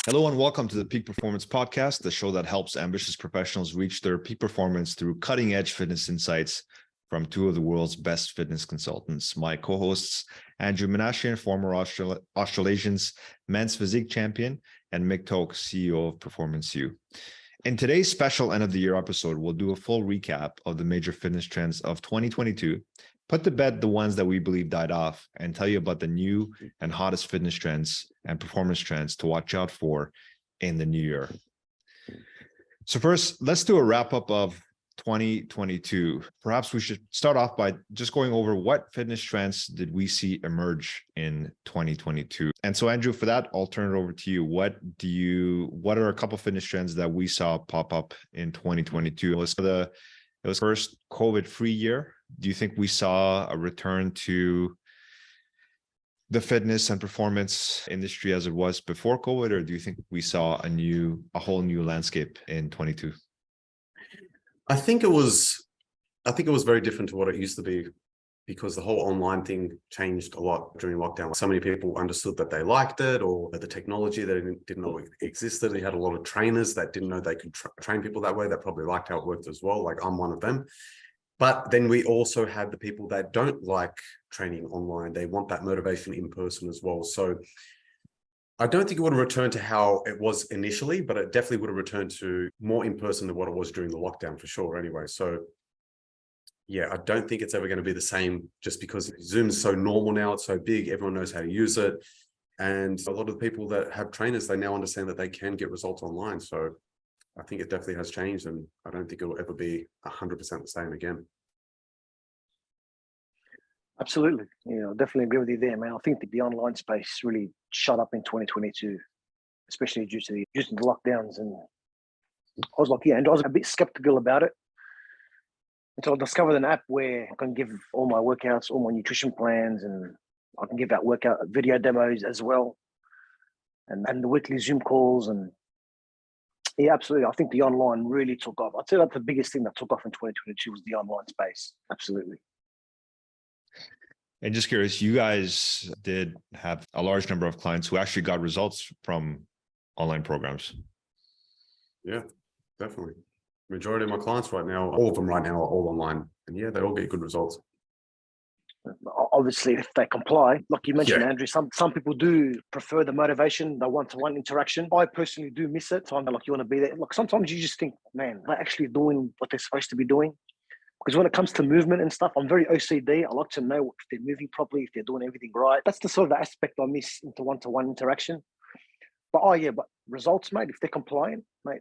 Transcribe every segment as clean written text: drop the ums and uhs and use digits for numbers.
Hello and welcome to the Peak Performance Podcast, the show that helps ambitious professionals reach their peak performance through cutting-edge fitness insights from two of the world's best fitness consultants. My co-hosts, Andrew Menashian, former Australasians men's physique champion, and Mick Toke, CEO of Performance U. In today's special end of the year episode, we'll do a full recap of the major fitness trends of 2022, put to bed the ones that we believe died off, and tell you about the new and hottest fitness trends and performance trends to watch out for in the new year. So first, let's do a wrap up of 2022. Perhaps we should start off by just going over what fitness trends did we see emerge in 2022. And so Andrew, for that, I'll turn it over to you. What are a couple of fitness trends that we saw pop up in 2022? It was first COVID-free year. Do you think we saw a return to the fitness and performance industry as it was before COVID, or do you think we saw a whole new landscape in 22? I think it was very different to what it used to be, because the whole online thing changed a lot during lockdown. So many people understood that they liked it, or the technology that didn't know it existed. They had a lot of trainers that didn't know they could train people that way, that probably liked how it worked as well. Like, I'm one of them. But then we also had the people that don't like training online. They want that motivation in person as well. So I don't think it would have returned to how it was initially, but it definitely would have returned to more in person than what it was during the lockdown, for sure anyway. So yeah, I don't think it's ever going to be the same, just because Zoom's so normal now. It's so big. Everyone knows how to use it. And a lot of the people that have trainers, they now understand that they can get results online. So I think it definitely has changed, and I don't think it'll ever be 100% the same again. Absolutely. Definitely agree with you there, man. I think the online space really shut up in 2022, especially due to the lockdowns. And I was like, and I was a bit skeptical about it until I discovered an app where I can give all my workouts, all my nutrition plans, and I can give out workout video demos as well, and the weekly Zoom calls. And yeah, absolutely. I think the online really took off. I'd say that's the biggest thing that took off in 2022 was the online space. Absolutely. And just curious, you guys did have a large number of clients who actually got results from online programs. Yeah, definitely. Majority of my clients right now, all of them right now, are all online. And yeah, they all get good results. Obviously, if they comply, like you mentioned, yeah. Andrew, some people do prefer the motivation, the one-to-one interaction. I personally do miss it. So I'm like, you want to be there. Like, sometimes you just think, man, they're actually doing what they're supposed to be doing. Because when it comes to movement and stuff, I'm very OCD. I like to know if they're moving properly, if they're doing everything right. That's the sort of aspect I miss into one-to-one interaction. But but results, mate, if they're compliant, mate,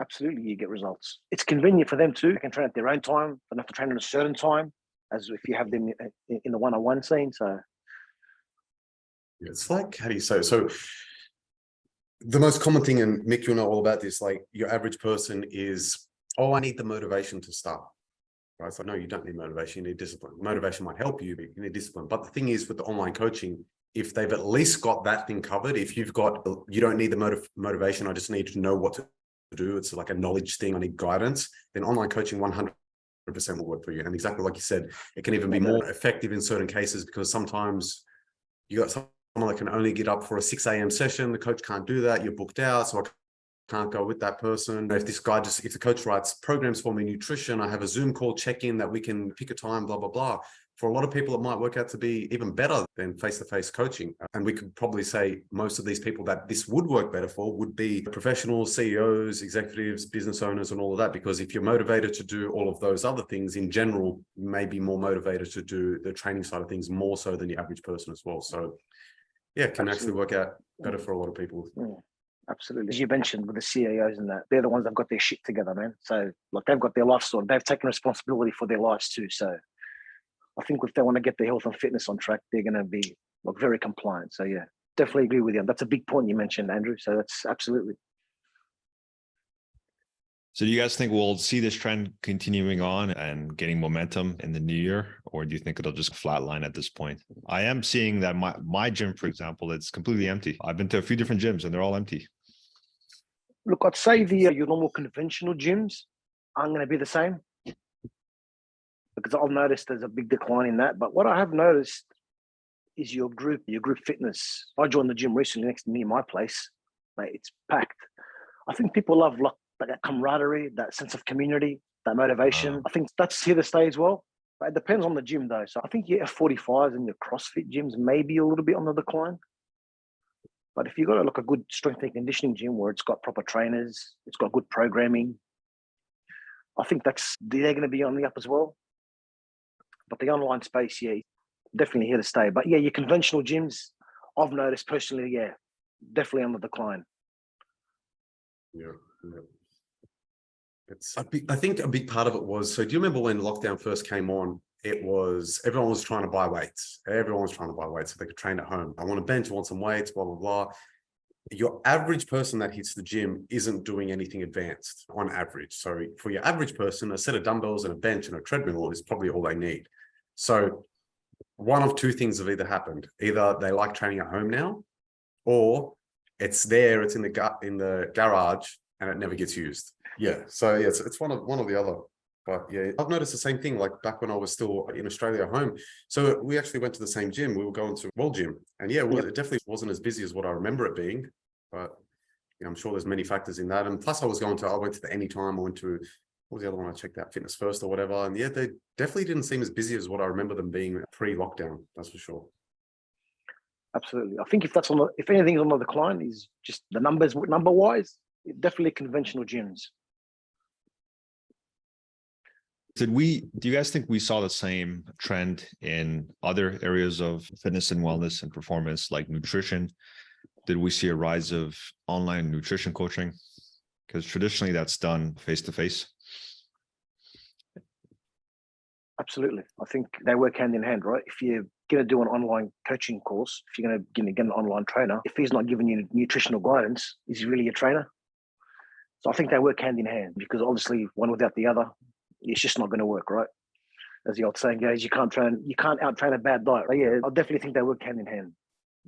absolutely you get results. It's convenient for them too. They can train at their own time. They don't have to train at a certain time, as if you have them in the one-on-one scene. So it's like, how do you say it? So the most common thing, and Mick, you'll know all about this, like your average person is, oh, I need the motivation to start. Right? So no, you don't need motivation, you need discipline. Motivation might help you, but you need discipline. But the thing is, with the online coaching, if they've at least got that thing covered, if you don't need the motivation, I just need to know what to do. It's like a knowledge thing, I need guidance, then online coaching 100% will work for you. And exactly like you said, it can even be more effective in certain cases, because sometimes you got someone that can only get up for a 6 a.m. session. The coach can't do that. You're booked out. So I can't go with that person. If the coach writes programs for me, nutrition, I have a Zoom call check-in that we can pick a time, blah, blah, blah. For a lot of people, it might work out to be even better than face-to-face coaching. And we could probably say most of these people that this would work better for would be professionals, CEOs, executives, business owners, and all of that. Because if you're motivated to do all of those other things in general, you may be more motivated to do the training side of things more so than the average person as well. So yeah, it can actually work out better for a lot of people. Yeah. Absolutely. As you mentioned with the CEOs and that, they're the ones that have got their shit together, man. So like, they've got their life sorted. They've taken responsibility for their lives too. So I think if they want to get their health and fitness on track, they're going to be like very compliant. So yeah, definitely agree with you. That's a big point you mentioned, Andrew. So that's absolutely. So do you guys think we'll see this trend continuing on and getting momentum in the new year, or do you think it'll just flatline at this point? I am seeing that my gym, for example, it's completely empty. I've been to a few different gyms and they're all empty. Look, I'd say your normal conventional gyms aren't going to be the same, because I've noticed there's a big decline in that. But what I have noticed is your group fitness. I joined the gym recently next to me in my place. mate, it's packed. I think people love like that camaraderie, that sense of community, that motivation. I think that's here to stay as well. But it depends on the gym though. So I think your F45s and your CrossFit gyms may be a little bit on the decline. But if you've got a good strength and conditioning gym where it's got proper trainers, it's got good programming, I think they're going to be on the up as well. But the online space, yeah, definitely here to stay. But yeah, your conventional gyms, I've noticed personally, yeah, definitely on the decline. Yeah. I think a big part of it was, so do you remember when lockdown first came on? It was, everyone was trying to buy weights. Everyone was trying to buy weights so they could train at home. I want a bench, I want some weights, blah, blah, blah. Your average person that hits the gym isn't doing anything advanced on average. So for your average person, a set of dumbbells and a bench and a treadmill is probably all they need. So one of two things have either happened. Either they like training at home now, or it's there, it's in the garage and it never gets used. Yeah. So yeah, it's one of the other. But yeah, I've noticed the same thing, like back when I was still in Australia at home. So we actually went to the same gym. We were going to World Gym. And yeah, it definitely wasn't as busy as what I remember it being. But I'm sure there's many factors in that. And plus I went to the Anytime. I went to, what was the other one I checked out? Fitness First or whatever. And yeah, they definitely didn't seem as busy as what I remember them being pre-lockdown. That's for sure. Absolutely. I think if anything's on the decline, is just the number-wise, definitely conventional gyms. Do you guys think we saw the same trend in other areas of fitness and wellness and performance, like nutrition? Did we see a rise of online nutrition coaching? Because traditionally that's done face-to-face. Absolutely. I think they work hand in hand, right? If you're going to do an online coaching course, if you're going to get an online trainer, if he's not giving you nutritional guidance, is he really a trainer? So I think they work hand in hand, because obviously one without the other, it's just not going to work, right? As the old saying goes, you can't out-train a bad diet. But yeah, I definitely think they work hand in hand,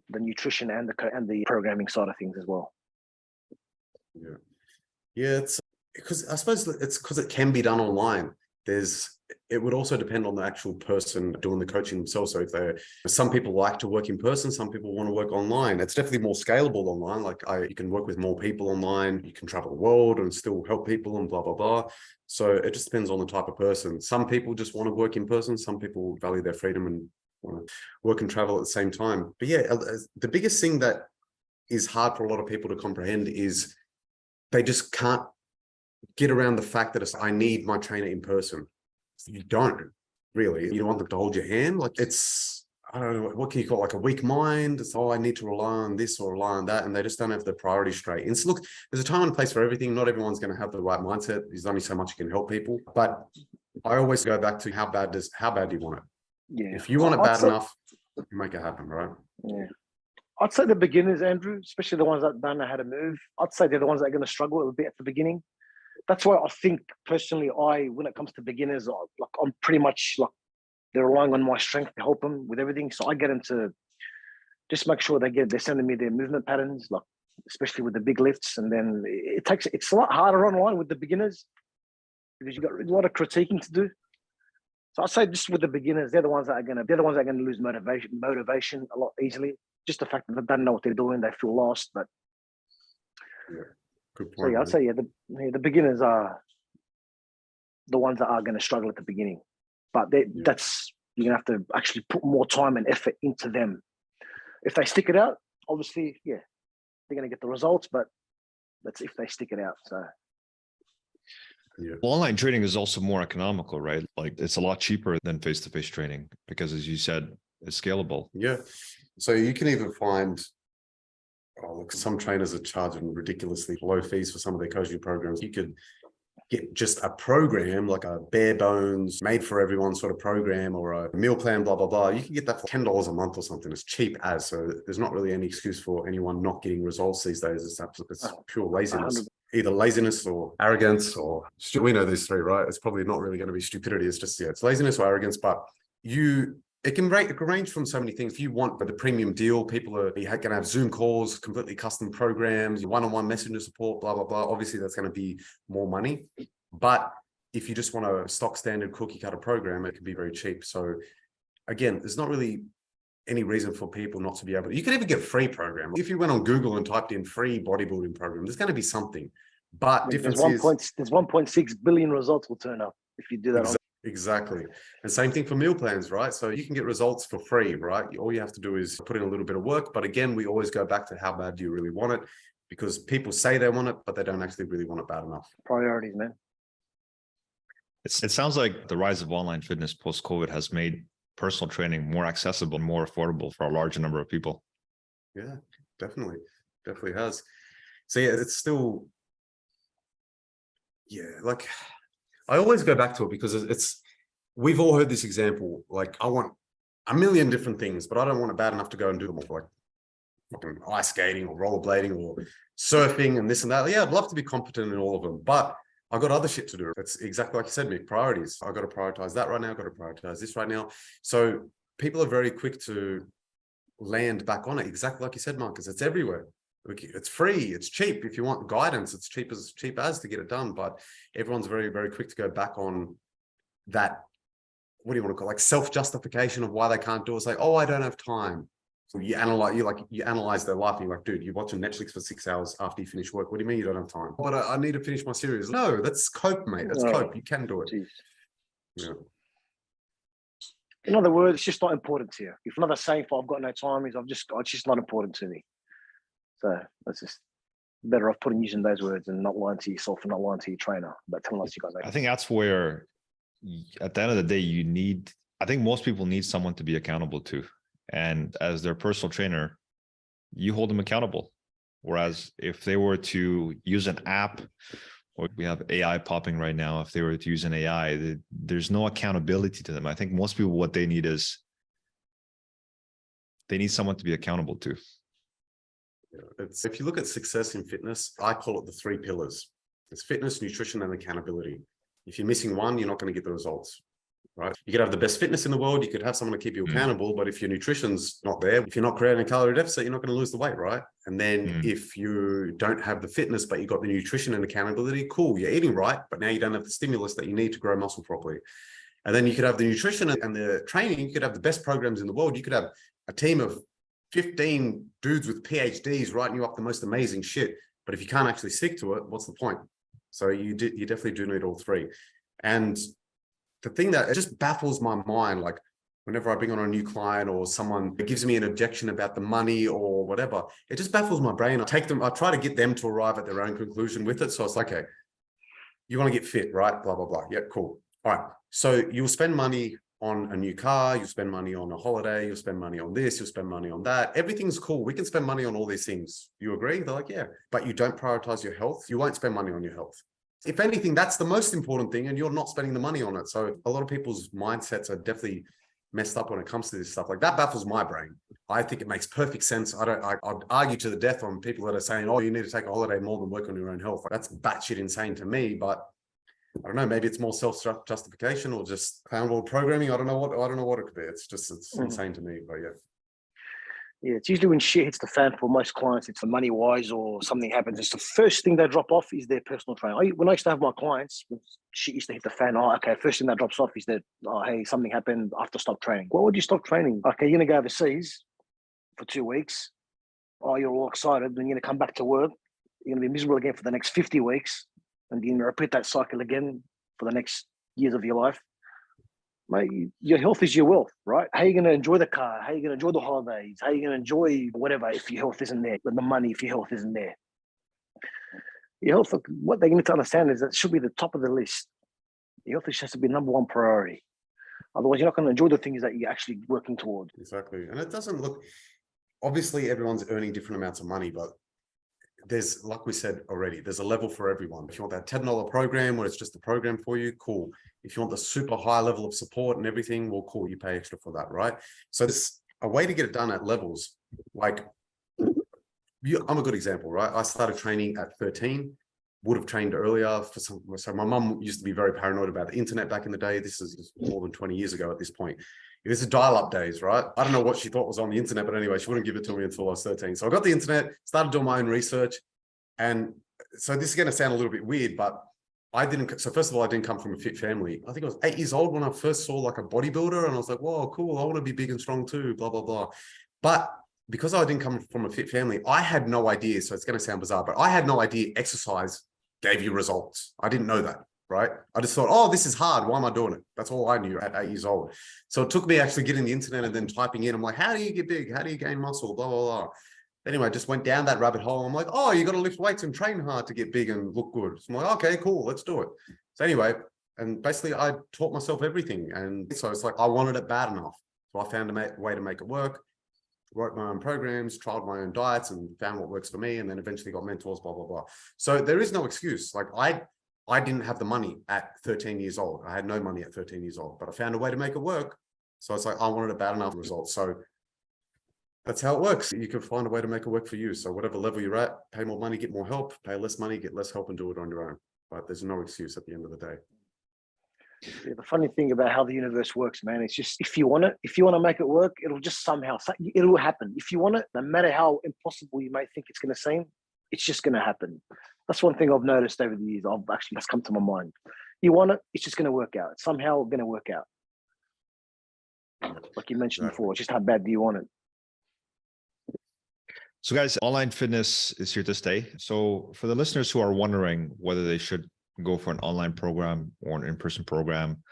the nutrition and the programming side of things as well. Yeah, it's because I suppose it's because it can be done online. It would also depend on the actual person doing the coaching themselves. So some people like to work in person, some people want to work online. It's definitely more scalable online. Like you can work with more people online, you can travel the world and still help people and blah, blah, blah. So it just depends on the type of person. Some people just want to work in person. Some people value their freedom and want to work and travel at the same time. But yeah, the biggest thing that is hard for a lot of people to comprehend is they just can't get around the fact that I need my trainer in person. You don't really. You don't want them to hold your hand. Like I don't know, what can you call it? Like a weak mind? It's, I need to rely on this or rely on that. And they just don't have the priority straight. And look, there's a time and place for everything. Not everyone's going to have the right mindset. There's only so much you can help people. But I always go back to how bad do you want it? Yeah. If you want it bad enough, you make it happen, right? Yeah. I'd say the beginners, Andrew, especially the ones that don't know how to move, I'd say they're the ones that are going to struggle a bit at the beginning. That's why I think personally, when it comes to beginners, I'm pretty much like they're relying on my strength to help them with everything. So I get them to just make sure they're sending me their movement patterns, like especially with the big lifts. And then it's a lot harder online with the beginners because you've got a lot of critiquing to do. So I'd say just with the beginners, they're the ones that are going to lose motivation a lot easily. Just the fact that they don't know what they're doing, they feel lost. But yeah. Good point, so yeah, I'd say the beginners are the ones that are going to struggle at the beginning, but that's you're going to have to actually put more time and effort into them. If they stick it out, obviously, yeah, they're going to get the results. But that's if they stick it out. So yeah. Well, online training is also more economical, right? Like it's a lot cheaper than face-to-face training because, as you said, it's scalable. Yeah. So you can even find. Oh, look, some trainers are charging ridiculously low fees for some of their coaching programs. You could get just a program, like a bare bones, made for everyone sort of program or a meal plan, blah, blah, blah. You can get that for $10 a month or something. It's cheap as. So there's not really any excuse for anyone not getting results these days. It's pure laziness. 100%. Either laziness or arrogance or we know these three, right? It's probably not really going to be stupidity. It's just, it's laziness or arrogance, but it can range from so many things. If you want the premium deal, people are going to have Zoom calls, completely custom programs, one-on-one messenger support, blah, blah, blah. Obviously, that's going to be more money. But if you just want a stock standard cookie cutter program, it can be very cheap. So again, there's not really any reason for people not to be able to. You can even get free program. If you went on Google and typed in free bodybuilding program, there's going to be something. But There's difference is there's 1.6 billion results will turn up if you do that. exactly. And same thing for meal plans, right? So you can get results for free, right? All you have to do is put in a little bit of work. But again, we always go back to how bad do you really want it? Because people say they want it, but they don't actually really want it bad enough. Priorities, man. It sounds like the rise of online fitness post-COVID has made personal training more accessible, more affordable for a larger number of people. Yeah, definitely has. So yeah, it's still, yeah, like I always go back to it because we've all heard this example. Like, I want a million different things, but I don't want it bad enough to go and do them all, like fucking ice skating or rollerblading or surfing and this and that. Yeah, I'd love to be competent in all of them, but I've got other shit to do. It's exactly like you said, Mick, priorities. I've got to prioritize that right now. I've got to prioritize this right now. So people are very quick to land back on it. Exactly like you said, Marcus, it's everywhere. It's free, it's cheap. If you want guidance, it's cheap as to get it done. But everyone's very, very quick to go back on that. What do you want to call it? Like self-justification of why they can't do it. It's like, oh, I don't have time. So you analyze their life and you're like, dude, you're watching Netflix for 6 hours after you finish work. What do you mean you don't have time? But I need to finish my series. No, that's cope, mate. That's cope. You can do it. Yeah. In other words, it's just not important to you. If another saying for I've got no time is it's just not important to me. So that's just better off using those words and not lying to yourself and not lying to your trainer, but telling us you got no time. I think that's where, at the end of the day, I think most people need someone to be accountable to. And as their personal trainer, you hold them accountable. Whereas if they were to use an app, or we have AI popping right now, if they were to use an AI, there's no accountability to them. I think most people, what they need is they need someone to be accountable to. Yeah, if you look at success in fitness, I call it the 3 pillars. It's fitness, nutrition, and accountability. If you're missing one, you're not going to get the results. Right? You could have the best fitness in the world. You could have someone to keep you accountable, but if your nutrition's not there, if you're not creating a calorie deficit, you're not going to lose the weight, right? And then if you don't have the fitness, but you got the nutrition and accountability, cool, you're eating right, but now you don't have the stimulus that you need to grow muscle properly. And then you could have the nutrition and the training. You could have the best programs in the world. You could have a team of 15 dudes with PhDs writing you up the most amazing shit. But if you can't actually stick to it, what's the point? So you definitely do need all 3. And the thing that it just baffles my mind, like whenever I bring on a new client or someone gives me an objection about the money or whatever, it just baffles my brain. I try to get them to arrive at their own conclusion with it. So it's like, okay, you want to get fit, right? Blah, blah, blah. Yeah, cool. All right. So you'll spend money on a new car, you'll spend money on a holiday, you'll spend money on this, you'll spend money on that. Everything's cool. We can spend money on all these things. You agree? They're like, yeah, but you don't prioritize your health. You won't spend money on your health. If anything, that's the most important thing, and you're not spending the money on it. So a lot of people's mindsets are definitely messed up when it comes to this stuff. Like that baffles my brain. I think it makes perfect sense. I'd argue to the death on people that are saying, oh, you need to take a holiday more than work on your own health. That's batshit insane to me, but I don't know, maybe it's more self-justification or just download programming. I don't know what it could be. It's insane to me, but yeah. Yeah, it's usually when shit hits the fan for most clients, it's money-wise or something happens. It's the first thing they drop off is their personal trainer. When I used to have my clients, when shit used to hit the fan, first thing that drops off is that, hey, something happened, I have to stop training. Why would you stop training? Okay, you're going to go overseas for 2 weeks. Oh, you're all excited. Then you're going to come back to work. You're going to be miserable again for the next 50 weeks. And you're going to repeat that cycle again for the next years of your life. Mate, your health is your wealth, right? How are you going to enjoy the car? How are you going to enjoy the holidays? How are you going to enjoy whatever if your health isn't there? The money if your health isn't there? Your health, what they need to understand is that it should be the top of the list. Your health has to be number 1 priority. Otherwise, you're not going to enjoy the things that you're actually working towards. Exactly. And it doesn't look, obviously everyone's earning different amounts of money, but there's, like we said already, there's a level for everyone. If you want that $10 program where it's just a program for you, cool. If you want the super high level of support and everything, well, cool, you pay extra for that, right? So there's a way to get it done at levels. Like, I'm a good example, right? I started training at 13, would have trained earlier. So my mum used to be very paranoid about the internet back in the day. This is more than 20 years ago at this point. It was the dial-up days, right? I don't know what she thought was on the internet, but anyway, she wouldn't give it to me until I was 13. So I got the internet, started doing my own research. And so this is going to sound a little bit weird, but I didn't. So first of all, I didn't come from a fit family. I think I was 8 years old when I first saw like a bodybuilder, and I was like, "Whoa, cool! I want to be big and strong too." Blah blah blah. But because I didn't come from a fit family, I had no idea. So it's going to sound bizarre, but I had no idea exercise gave you results. I didn't know that, right? I just thought, "Oh, this is hard. Why am I doing it?" That's all I knew at 8 years old. So it took me actually getting the internet and then typing in. I'm like, "How do you get big? How do you gain muscle?" Blah blah blah. Anyway, I just went down that rabbit hole. I'm like, "Oh, you got to lift weights and train hard to get big and look good." So I'm like, "Okay, cool, let's do it." So anyway, and basically I taught myself everything. And so it's like, I wanted it bad enough. So I found a way to make it work, wrote my own programs, tried my own diets and found what works for me. And then eventually got mentors, blah, blah, blah. So there is no excuse. Like I didn't have the money at 13 years old. I had no money at 13 years old, but I found a way to make it work. So it's like, I wanted it bad enough results. So that's how it works. You can find a way to make it work for you. So whatever level you're at, pay more money, get more help, pay less money, get less help and do it on your own. But there's no excuse at the end of the day. Yeah, the funny thing about how the universe works, man, it's just if you want to make it work, it'll just somehow, it'll happen. If you want it, no matter how impossible you may think it's going to seem, it's just going to happen. That's one thing I've noticed over the years. That's come to my mind. You want it, it's just going to work out. It's somehow going to work out. Like you mentioned before, it's just how bad do you want it? So guys, online fitness is here to stay. So for the listeners who are wondering whether they should go for an online program or an in-person program,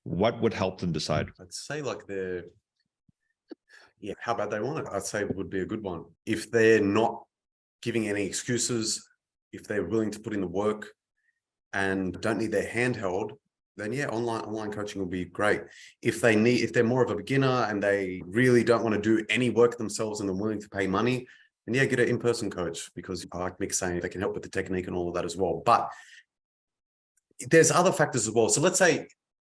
what would help them decide? I'd say like how bad they want it. I'd say it would be a good one. If they're not giving any excuses, if they're willing to put in the work and don't need their handheld, then yeah, online coaching will be great. If they're more of a beginner and they really don't want to do any work themselves and they're willing to pay money, then yeah, get an in-person coach, because like Mick's saying, they can help with the technique and all of that as well. But there's other factors as well. So let's say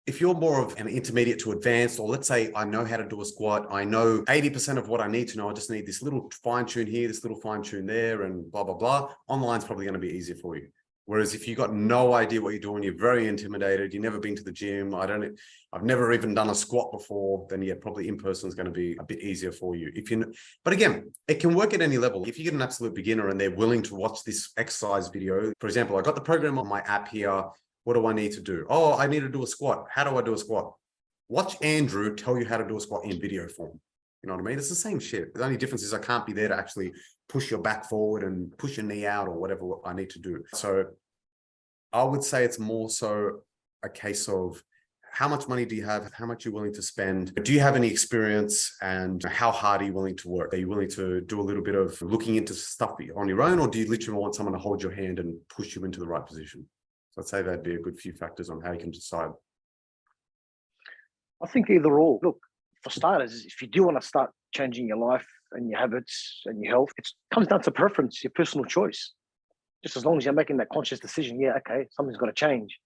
if you're more of an intermediate to advanced, or let's say I know how to do a squat, I know 80% of what I need to know, I just need this little fine tune here, this little fine tune there, and blah, blah, blah. Online's probably going to be easier for you. Whereas if you've got no idea what you're doing, you're very intimidated, you've never been to the gym, I've never even done a squat before, then yeah, probably in-person is going to be a bit easier for you. But again, it can work at any level. If you get an absolute beginner and they're willing to watch this exercise video, for example, I got the program on my app here. What do I need to do? Oh, I need to do a squat. How do I do a squat? Watch Andrew tell you how to do a squat in video form. You know what I mean? It's the same shit. The only difference is I can't be there to actually push your back forward and push your knee out or whatever I need to do. So I would say it's more so a case of how much money do you have? How much you're willing to spend? Do you have any experience? And how hard are you willing to work? Are you willing to do a little bit of looking into stuff on your own? Or do you literally want someone to hold your hand and push you into the right position? So I'd say that'd be a good few factors on how you can decide. I think either or. Look, for starters, if you do want to start changing your life and your habits and your health, it comes down to preference, your personal choice. Just as long as you're making that conscious decision, yeah, okay, something's got to change.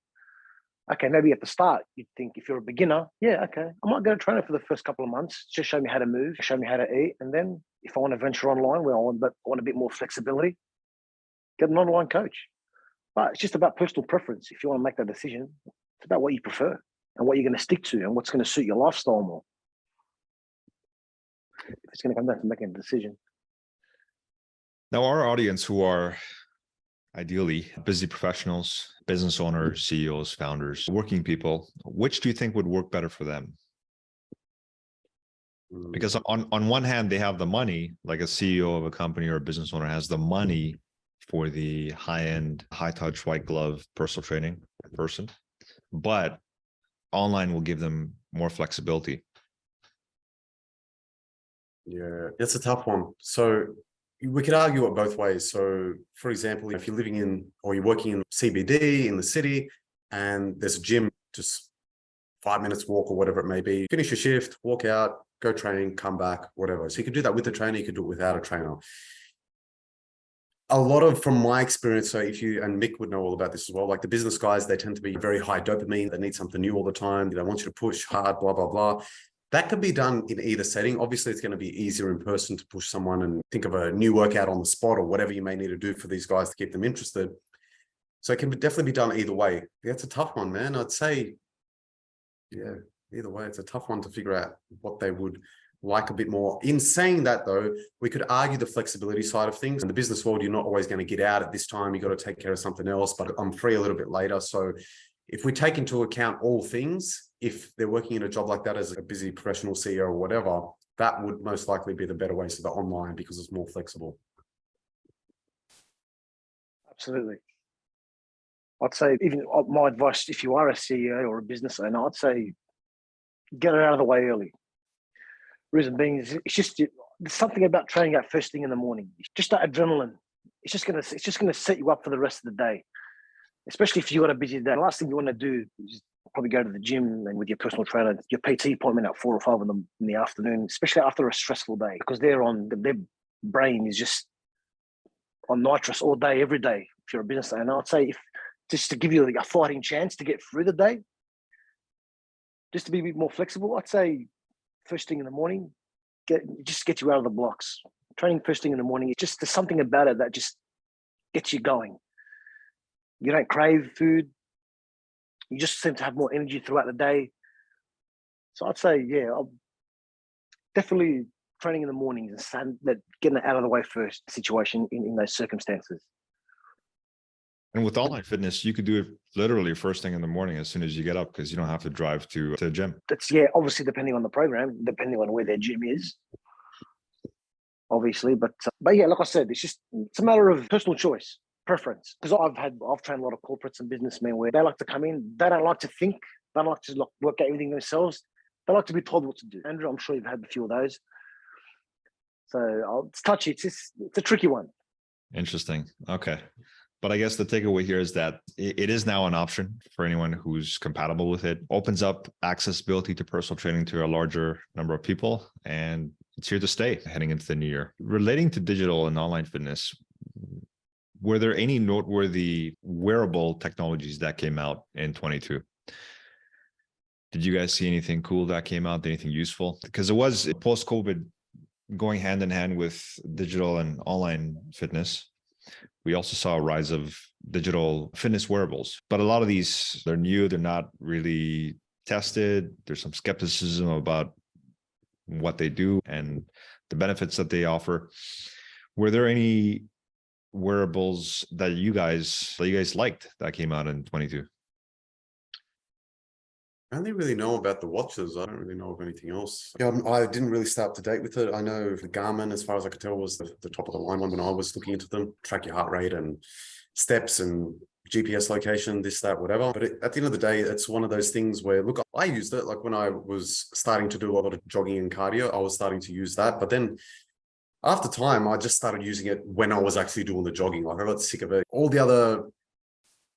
Okay, maybe at the start, you'd think if you're a beginner, yeah, okay, I might go to trainer for the first couple of months, just show me how to move, show me how to eat. And then if I want to venture online where I want a bit more flexibility, get an online coach. But it's just about personal preference. If you want to make that decision, it's about what you prefer and what you're going to stick to and what's going to suit your lifestyle more. If it's going to come down to making a decision. Now, our audience who are ideally busy professionals, business owners, CEOs, founders, working people, which do you think would work better for them? Because on one hand, they have the money, like a CEO of a company or a business owner has the money for the high-end, high-touch, white glove personal training in person, but online will give them more flexibility. Yeah, it's a tough one. So we could argue it both ways. So for example, if you're living in or you're working in CBD in the city and there's a gym just 5 minutes walk or whatever it may be, finish your shift, walk out, go train, come back, whatever. So you could do that with a trainer, you could do it without a trainer. A lot of, from my experience, so if you, and Mick would know all about this as well, like the business guys, they tend to be very high dopamine. They need something new all the time. They want you to push hard, blah, blah, blah. That could be done in either setting. Obviously, it's going to be easier in person to push someone and think of a new workout on the spot or whatever you may need to do for these guys to keep them interested. So it can definitely be done either way. Yeah, it's a tough one, man. I'd say, yeah, either way, it's a tough one to figure out what they would like a bit more. In saying that though, we could argue the flexibility side of things. In the business world, you're not always going to get out at this time. You got to take care of something else, but I'm free a little bit later. So if we take into account all things, if they're working in a job like that as a busy professional CEO or whatever, that would most likely be the better way. So the online, because it's more flexible. Absolutely. I'd say even my advice, if you are a CEO or a business owner, I'd say get it out of the way early. Reason being is it's just there's something about training out first thing in the morning. It's just that adrenaline. It's just gonna set you up for the rest of the day, especially if you got a busy day. The last thing you want to do is probably go to the gym and with your personal trainer, your PT appointment at 4 or 5 in the afternoon, especially after a stressful day, because their brain is just on nitrous all day, every day. If you're a business owner, I'd say just to give you a fighting chance to get through the day, just to be a bit more flexible, I'd say first thing in the morning, get you out of the blocks. Training first thing in the morning, there's something about it that just gets you going. You don't crave food. You just seem to have more energy throughout the day. So I'd say, yeah, I'll definitely training in the mornings and getting it out of the way first situation in those circumstances. And with online fitness, you could do it literally first thing in the morning as soon as you get up, because you don't have to drive to the gym. That's, obviously depending on the program, depending on where their gym is, obviously. But yeah, like I said, it's a matter of personal choice, preference. Because I've trained a lot of corporates and businessmen where they like to come in, they don't like to think, they don't like to work out everything themselves. They like to be told what to do. Andrew, I'm sure you've had a few of those. So it's touchy. It's a tricky one. Interesting. Okay. But I guess the takeaway here is that it is now an option for anyone who's compatible with it. Opens up accessibility to personal training to a larger number of people, and it's here to stay heading into the new year. Relating to digital and online fitness, were there any noteworthy wearable technologies that came out in 22? Did you guys see anything cool that came out, anything useful? Because it was post-COVID going hand in hand with digital and online fitness. We also saw a rise of digital fitness wearables, but a lot of these, they're new, they're not really tested. There's some skepticism about what they do and the benefits that they offer. Were there any wearables that you guys liked that came out in 22? I only really know about the watches. I don't really know of anything else. Yeah, I didn't really stay up to date with it. I know the Garmin, as far as I could tell, was the top of the line one when I was looking into them. Track your heart rate and steps and GPS location, this, that, whatever. But at the end of the day, it's one of those things where, look, I used it. Like when I was starting to do a lot of jogging and cardio, I was starting to use that. But then after time, I just started using it when I was actually doing the jogging. Like I got sick of it. All the other,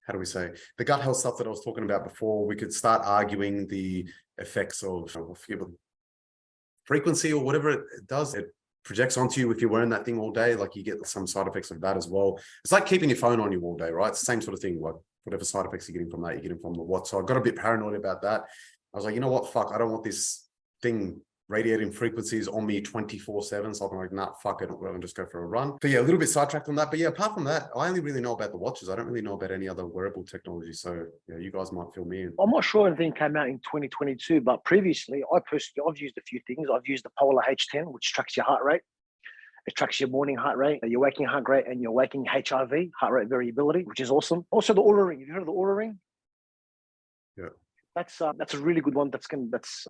how do we say, the gut health stuff that I was talking about before, we could start arguing the effects of frequency or whatever it does. It projects onto you if you're wearing that thing all day, like you get some side effects of that as well. It's like keeping your phone on you all day, right? It's the same sort of thing. Like whatever side effects you're getting from that, you're getting from the watch. So I got a bit paranoid about that. I was like, you know what? Fuck, I don't want this thing radiating frequencies on me 24/7. So I'm like, nah, fuck it. I'll just go for a run. But yeah, a little bit sidetracked on that. But yeah, apart from that, I only really know about the watches. I don't really know about any other wearable technology. So yeah, you guys might fill me in. I'm not sure anything came out in 2022, but previously, I've used a few things. I've used the Polar H10, which tracks your heart rate. It tracks your morning heart rate, your waking heart rate, and your waking HRV, heart rate variability, which is awesome. Also, the Oura Ring. Have you heard of the Oura Ring? Yeah. That's a really good one. That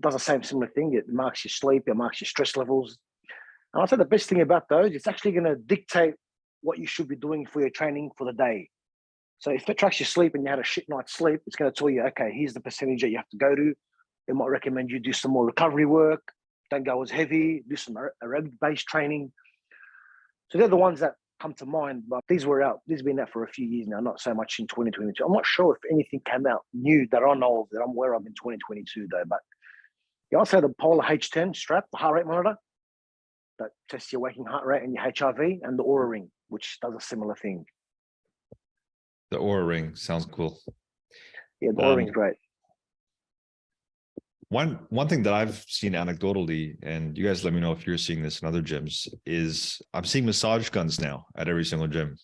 does the same similar thing. It marks your sleep, it marks your stress levels. And I'll say the best thing about those, it's actually going to dictate what you should be doing for your training for the day. So if it tracks your sleep and you had a shit night's sleep, it's going to tell you, okay, here's the percentage that you have to go to. It might recommend you do some more recovery work, don't go as heavy, do some aerobic-based training. So they're the ones that come to mind, but these have been out for a few years now, not so much in 2022. I'm not sure if anything came out new that I know of, that I'm aware of in 2022 though, but you also have the Polar H10 strap, the heart rate monitor that tests your waking heart rate and your HRV, and the Oura Ring, which does a similar thing. The Oura Ring sounds cool. Yeah, the Oura Ring's great. One thing that I've seen anecdotally, and you guys let me know if you're seeing this in other gyms, is I'm seeing massage guns now at every single gym,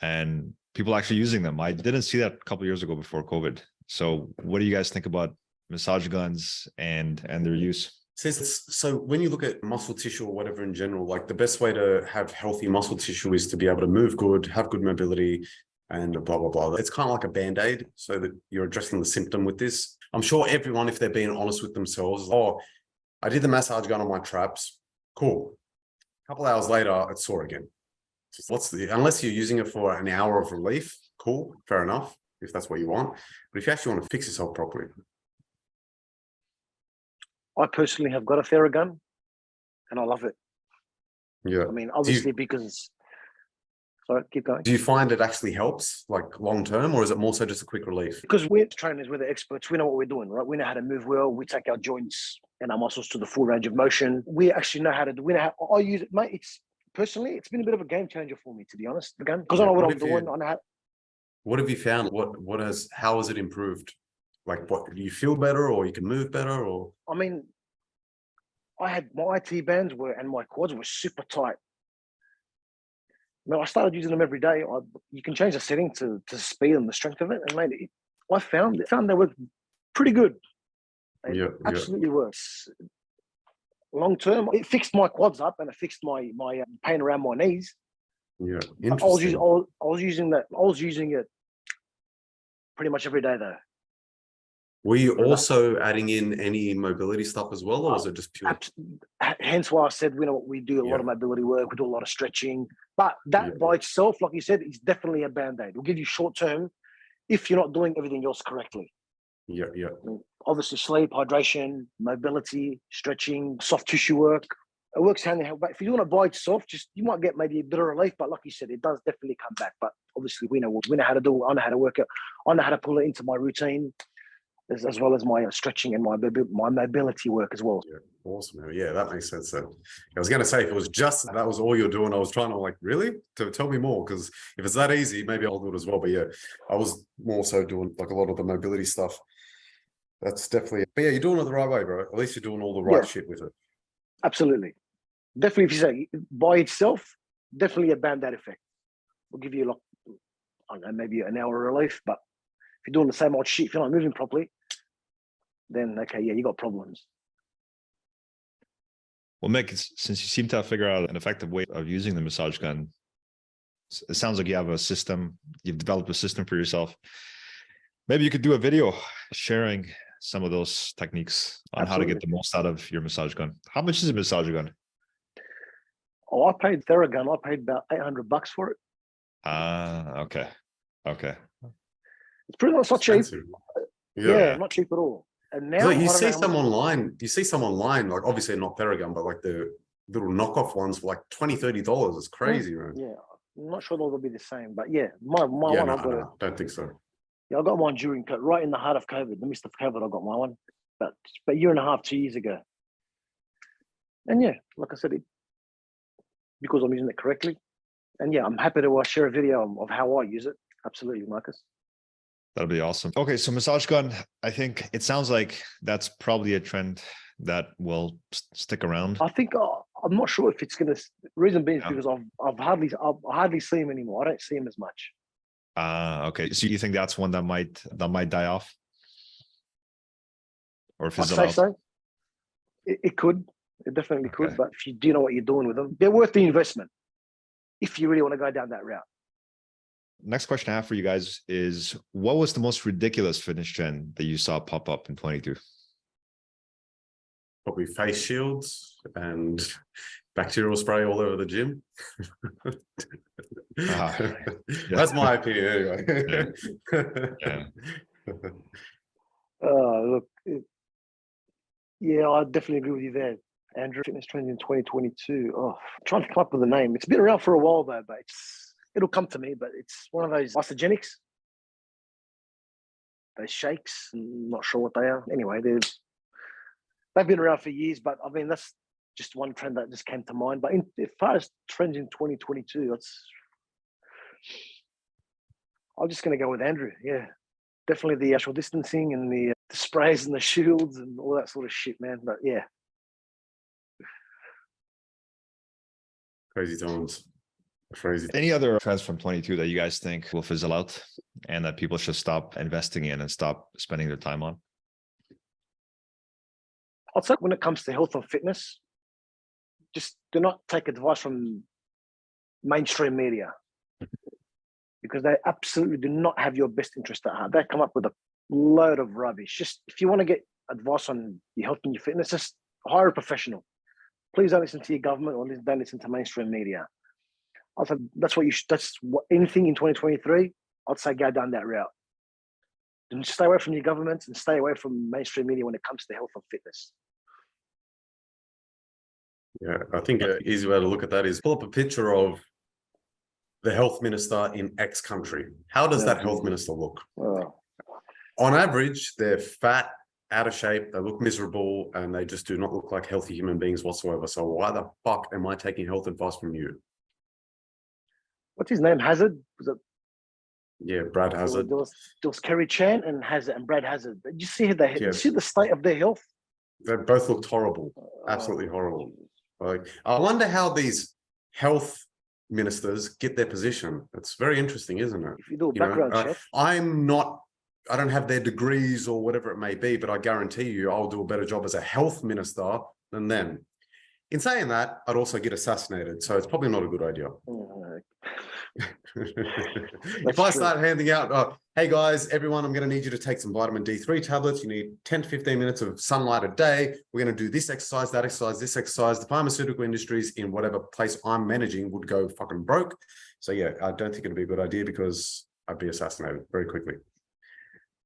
and people actually using them. I didn't see that a couple of years ago before COVID. So what do you guys think about massage guns and their use? So when you look at muscle tissue or whatever in general, like the best way to have healthy muscle tissue is to be able to move good, have good mobility, and blah, blah, blah. It's kind of like a Band-Aid so that you're addressing the symptom with this. I'm sure everyone, if they're being honest with themselves, oh, I did the massage gun on my traps. Cool. A couple hours later, it's sore again. Unless you're using it for an hour of relief, cool, fair enough, if that's what you want. But if you actually want to fix yourself properly. I personally have got a Theragun and I love it. Yeah. I mean, obviously because, sorry, keep going. Do you find it actually helps, like long term, or is it more so just a quick relief? Because we're trainers, we're the experts, we know what we're doing, right? We know how to move well, we take our joints and our muscles to the full range of motion. We actually know how to do, I use it, mate. It's been a bit of a game changer for me, to be honest, the gun. Because I know what I'm doing. I know how. What have you found? How has it improved? Like, what, do you feel better, or you can move better, or? I mean, I had my IT bands and my quads were super tight. I started using them every day. You can change the setting to speed and the strength of it, and mate, I found they work pretty good. It absolutely works. Long term, it fixed my quads up and it fixed my pain around my knees. Yeah, interesting. I was using it pretty much every day though. Were you also adding in any mobility stuff as well, or was it just pure? Hence why I said, we do a lot of mobility work, we do a lot of stretching. But that by itself, like you said, is definitely a Band-Aid. It'll give you short term if you're not doing everything else correctly. Yeah. I mean, obviously, sleep, hydration, mobility, stretching, soft tissue work. It works hand in hand. But if you do it by itself, you might get maybe a bit of relief. But like you said, it does definitely come back. But obviously, we know how to do it. I know how to work it. I know how to pull it into my routine, as well as my stretching and my mobility work as well. Yeah, awesome. Yeah, that makes sense. I was going to say, if it was just that was all you're doing, I was trying to like, really? To tell me more, because if it's that easy, maybe I'll do it as well. But yeah, I was more so doing like a lot of the mobility stuff. That's definitely, but yeah, you're doing it the right way, bro. At least you're doing all the right shit with it. Absolutely. Definitely, if you say by itself, definitely a Band-Aid effect. We'll give you like, I don't know, maybe an hour relief, but if you're doing the same old shit, if you're not moving properly, then okay, yeah, you got problems. Well, Mick, since you seem to have figured out an effective way of using the massage gun, it sounds like you have a system, you've developed a system for yourself. Maybe you could do a video sharing some of those techniques on how to get the most out of your massage gun. How much is a massage gun? Oh, I paid Theragun. I paid about $800 for it. Okay. It's pretty much not cheap. Yeah, not cheap at all. And now you see some online, like obviously not Theragun, but like the little knockoff ones for like $20-$30. It's crazy, man. Yeah, I'm not sure they'll be the same, but yeah, my one. I don't think so. Yeah, I got mine right in the heart of COVID, the midst of COVID. I got my one, but a year and a half, 2 years ago. And yeah, like I said, because I'm using it correctly, and yeah, I'm happy to share a video of how I use it. Absolutely, Marcus. That'll be awesome. Okay, so massage gun, I think it sounds like that's probably a trend that will stick around. I think I'm not sure if it's going to. Reason being is because I've hardly see him anymore. I don't see him as much. Okay. So you think that's one that might die off, or fizzle I'd out? say so. It could. It definitely could. But if you do know what you're doing with them, they're worth the investment. If you really want to go down that route. Next question I have for you guys is, what was the most ridiculous fitness trend that you saw pop up in 22? Probably face shields and bacterial spray all over the gym. That's my opinion anyway. Look, I definitely agree with you there, Andrew. Fitness trends in 2022. I'm trying to come up with a name. It's been around for a while though, but it'll come to me. But it's one of those isogenics, those shakes. I'm not sure what they are. Anyway, they've been around for years, but I mean that's just one trend that just came to mind. But as far as trends in 2022, I'm just going to go with Andrew. Yeah, definitely the social distancing and the sprays and the shields and all that sort of shit, man. But yeah, crazy times. Crazy. Any other trends from 22 that you guys think will fizzle out and that people should stop investing in and stop spending their time on? I'd say when it comes to health and fitness, just do not take advice from mainstream media because they absolutely do not have your best interest at heart. They come up with a load of rubbish. Just if you want to get advice on your health and your fitness, just hire a professional. Please don't listen to your government or don't listen to mainstream media. I'd say that's what you should, that's what anything in 2023, I'd say go down that route. And stay away from your governments and stay away from mainstream media when it comes to health and fitness. Yeah, I think an easy way to look at that is pull up a picture of the health minister in X country. How does that health minister look? On average, they're fat, out of shape, they look miserable, and they just do not look like healthy human beings whatsoever. So why the fuck am I taking health advice from you? What's his name? Hazard? Was it? Yeah, Brad Hazard. There was Kerry Chan and Hazard and Brad Hazard. Did you see did you see the state of their health? They both looked horrible, absolutely horrible. Like, I wonder how these health ministers get their position. It's very interesting, isn't it? If you do a background check. I don't have their degrees or whatever it may be, but I guarantee you I'll do a better job as a health minister than them. In saying that, I'd also get assassinated, so it's probably not a good idea. If I start handing out, hey guys, everyone, I'm going to need you to take some vitamin D3 tablets. You need 10 to 15 minutes of sunlight a day. We're going to do this exercise, that exercise, this exercise. The pharmaceutical industries in whatever place I'm managing would go fucking broke. So yeah, I don't think it'd be a good idea because I'd be assassinated very quickly.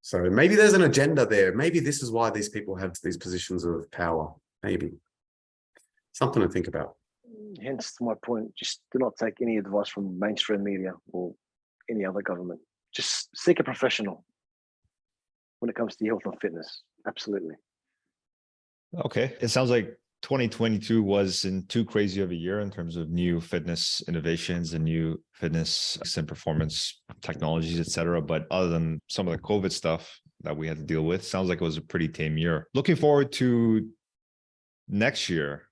So maybe there's an agenda there. Maybe this is why these people have these positions of power. Maybe. Something to think about. Hence my point, just do not take any advice from mainstream media or any other government. Just seek a professional when it comes to health and fitness. Absolutely. Okay. It sounds like 2022 wasn't too crazy of a year in terms of new fitness innovations and new fitness and performance technologies, et cetera. But other than some of the COVID stuff that we had to deal with, sounds like it was a pretty tame year. Looking forward to next year.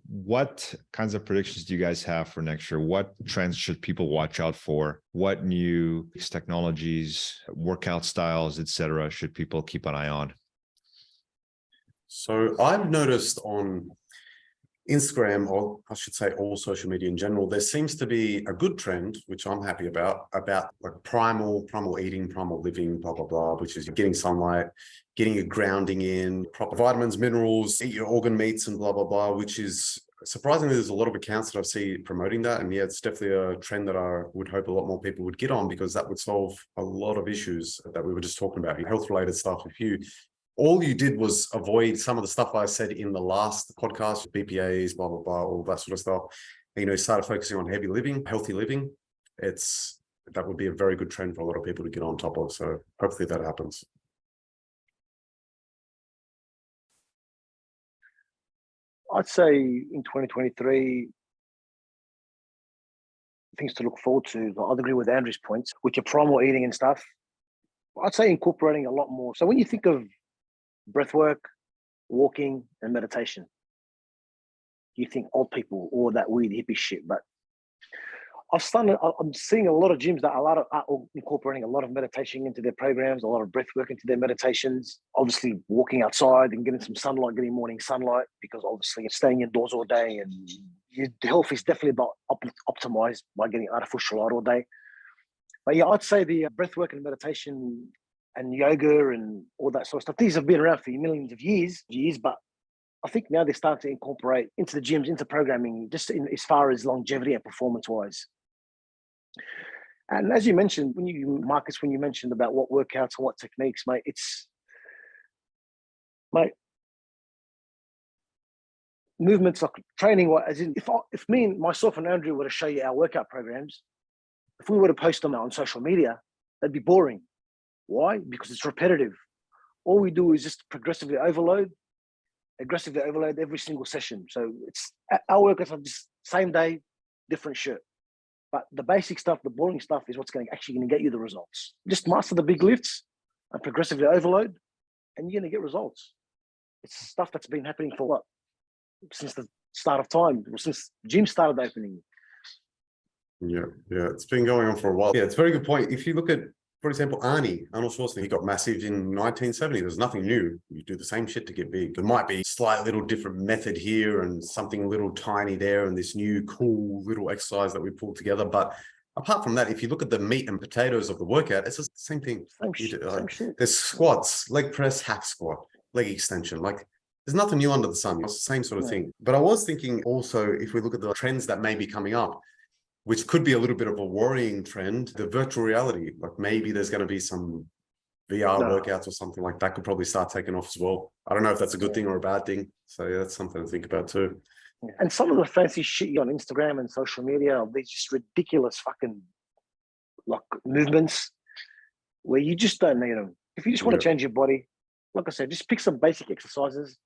What kinds of predictions do you guys have for next year? What trends should people watch out for? What new technologies, workout styles, et cetera, should people keep an eye on? So I've noticed on Instagram, or I should say all social media in general, there seems to be a good trend, which I'm happy about like primal eating, primal living, blah, blah, blah, which is getting sunlight, getting your grounding in, proper vitamins, minerals, eat your organ meats and blah, blah, blah, which is surprisingly, there's a lot of accounts that I see promoting that. And yeah, it's definitely a trend that I would hope a lot more people would get on because that would solve a lot of issues that we were just talking about, health related stuff. All you did was avoid some of the stuff I said in the last podcast, BPAs, blah, blah, blah, all that sort of stuff. Started focusing on heavy living, healthy living. That would be a very good trend for a lot of people to get on top of. So hopefully that happens. I'd say in 2023, things to look forward to. I'd agree with Andrew's points with your primal eating and stuff. I'd say incorporating a lot more. So when you think of breathwork, walking, and meditation, you think old people, all that weird hippie shit. But I'm seeing a lot of gyms that are incorporating a lot of meditation into their programs, a lot of breath work into their meditations. Obviously, walking outside and getting some sunlight, getting morning sunlight, because obviously staying indoors all day and your health is definitely not optimized by getting artificial light all day. But yeah, I'd say the breath work and meditation and yoga and all that sort of stuff, these have been around for millions of years, but I think now they're starting to incorporate into the gyms, into programming, just as far as longevity and performance-wise. And as you mentioned, Marcus, when you mentioned about what workouts and what techniques, mate, movements like training, as in, if me and myself and Andrew were to show you our workout programs, if we were to post them on social media, that'd be boring. Why? Because it's repetitive. All we do is just aggressively overload every single session. So it's our workouts are just same day, different shirt. But the basic stuff, the boring stuff is what's actually going to get you the results. Just master the big lifts and progressively overload and you're going to get results. It's stuff that's been happening for what? Since the start of time, since gym started opening. Yeah, it's been going on for a while. Yeah, it's a very good point. If you look at, For example, Arnold Schwarzenegger, he got massive in 1970. There's nothing new. You do the same shit to get big. There might be a slight little different method here and something a little tiny there and this new cool little exercise that we pulled together. But apart from that, if you look at the meat and potatoes of the workout, it's just the same thing. Same shit. There's squats, leg press, hack squat, leg extension. Like there's nothing new under the sun. It's the same sort of thing. But I was thinking also, if we look at the trends that may be coming up, which could be a little bit of a worrying trend, the virtual reality, like maybe there's going to be some VR workouts or something like that could probably start taking off as well. I don't know if that's a good thing or a bad thing. So yeah, that's something to think about too. And some of the fancy shit on Instagram and social media, these just ridiculous fucking like movements where you just don't need them. If you just want to change your body, like I said, just pick some basic exercises,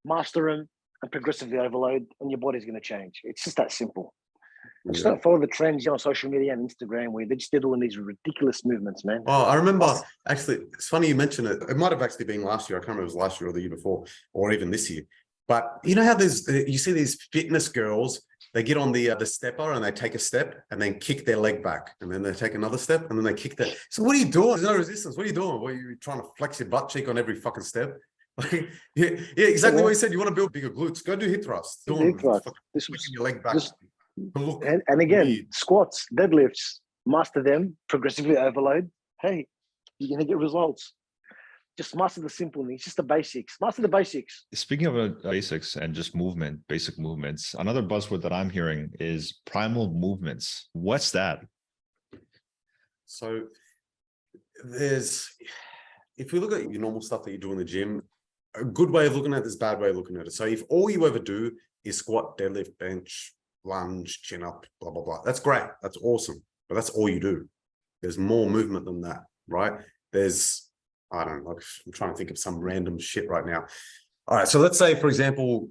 master them, and progressively overload, and your body's going to change. It's just that simple. Just don't follow the trends on social media and Instagram where they're doing these ridiculous movements, man. Oh, I remember, actually, it's funny you mention it. It might have actually been last year. I can't remember if it was last year or the year before, or even this year. But you know how you see these fitness girls, they get on the stepper and they take a step and then kick their leg back. And then they take another step and then they kick that. So what are you doing? There's no resistance. What are you doing? What are you trying to flex your butt cheek on every fucking step? Like, yeah, exactly what you said. You want to build bigger glutes. Go do hip thrusts. Hip thrust. Flicking your leg back. Look, and again, squats, deadlifts, master them, progressively overload. Hey, you're going to get results. Just master the simple things, just the basics. Master the basics. Speaking of basics and just movement, basic movements, another buzzword that I'm hearing is primal movements. What's that? So if we look at your normal stuff that you do in the gym, a good way of looking at this, bad way of looking at it. So if all you ever do is squat, deadlift, bench, lunge, chin up, blah, blah, blah. That's great. That's awesome. But that's all you do. There's more movement than that, right? I don't know, I'm trying to think of some random shit right now. All right. So let's say, for example,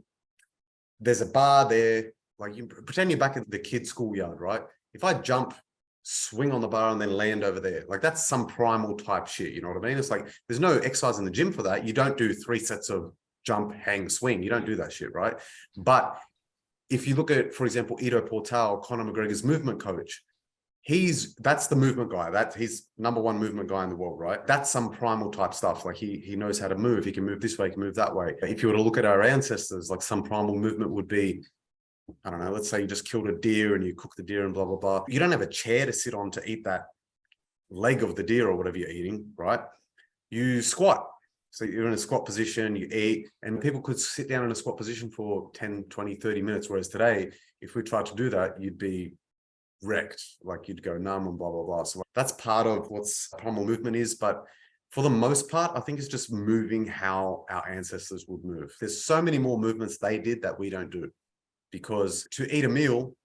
there's a bar there, like you pretend you're back at the kids' schoolyard, right? If I jump, swing on the bar and then land over there, like that's some primal type shit. You know what I mean? It's like, there's no exercise in the gym for that. You don't do 3 sets of jump, hang, swing. You don't do that shit, right? But if you look at, for example, Ido Portal, Conor McGregor's movement coach, that's the movement guy. He's number one movement guy in the world, right? That's some primal type stuff. Like he knows how to move. He can move this way, he can move that way. If you were to look at our ancestors, like some primal movement would be, I don't know, let's say you just killed a deer and you cook the deer and blah, blah, blah. You don't have a chair to sit on to eat that leg of the deer or whatever you're eating, right? You squat. So you're in a squat position, you eat, and people could sit down in a squat position for 10, 20, 30 minutes. Whereas today, if we tried to do that, you'd be wrecked, like you'd go numb and blah, blah, blah. So that's part of what's primal movement is. But for the most part, I think it's just moving how our ancestors would move. There's so many more movements they did that we don't do. Because to eat a meal,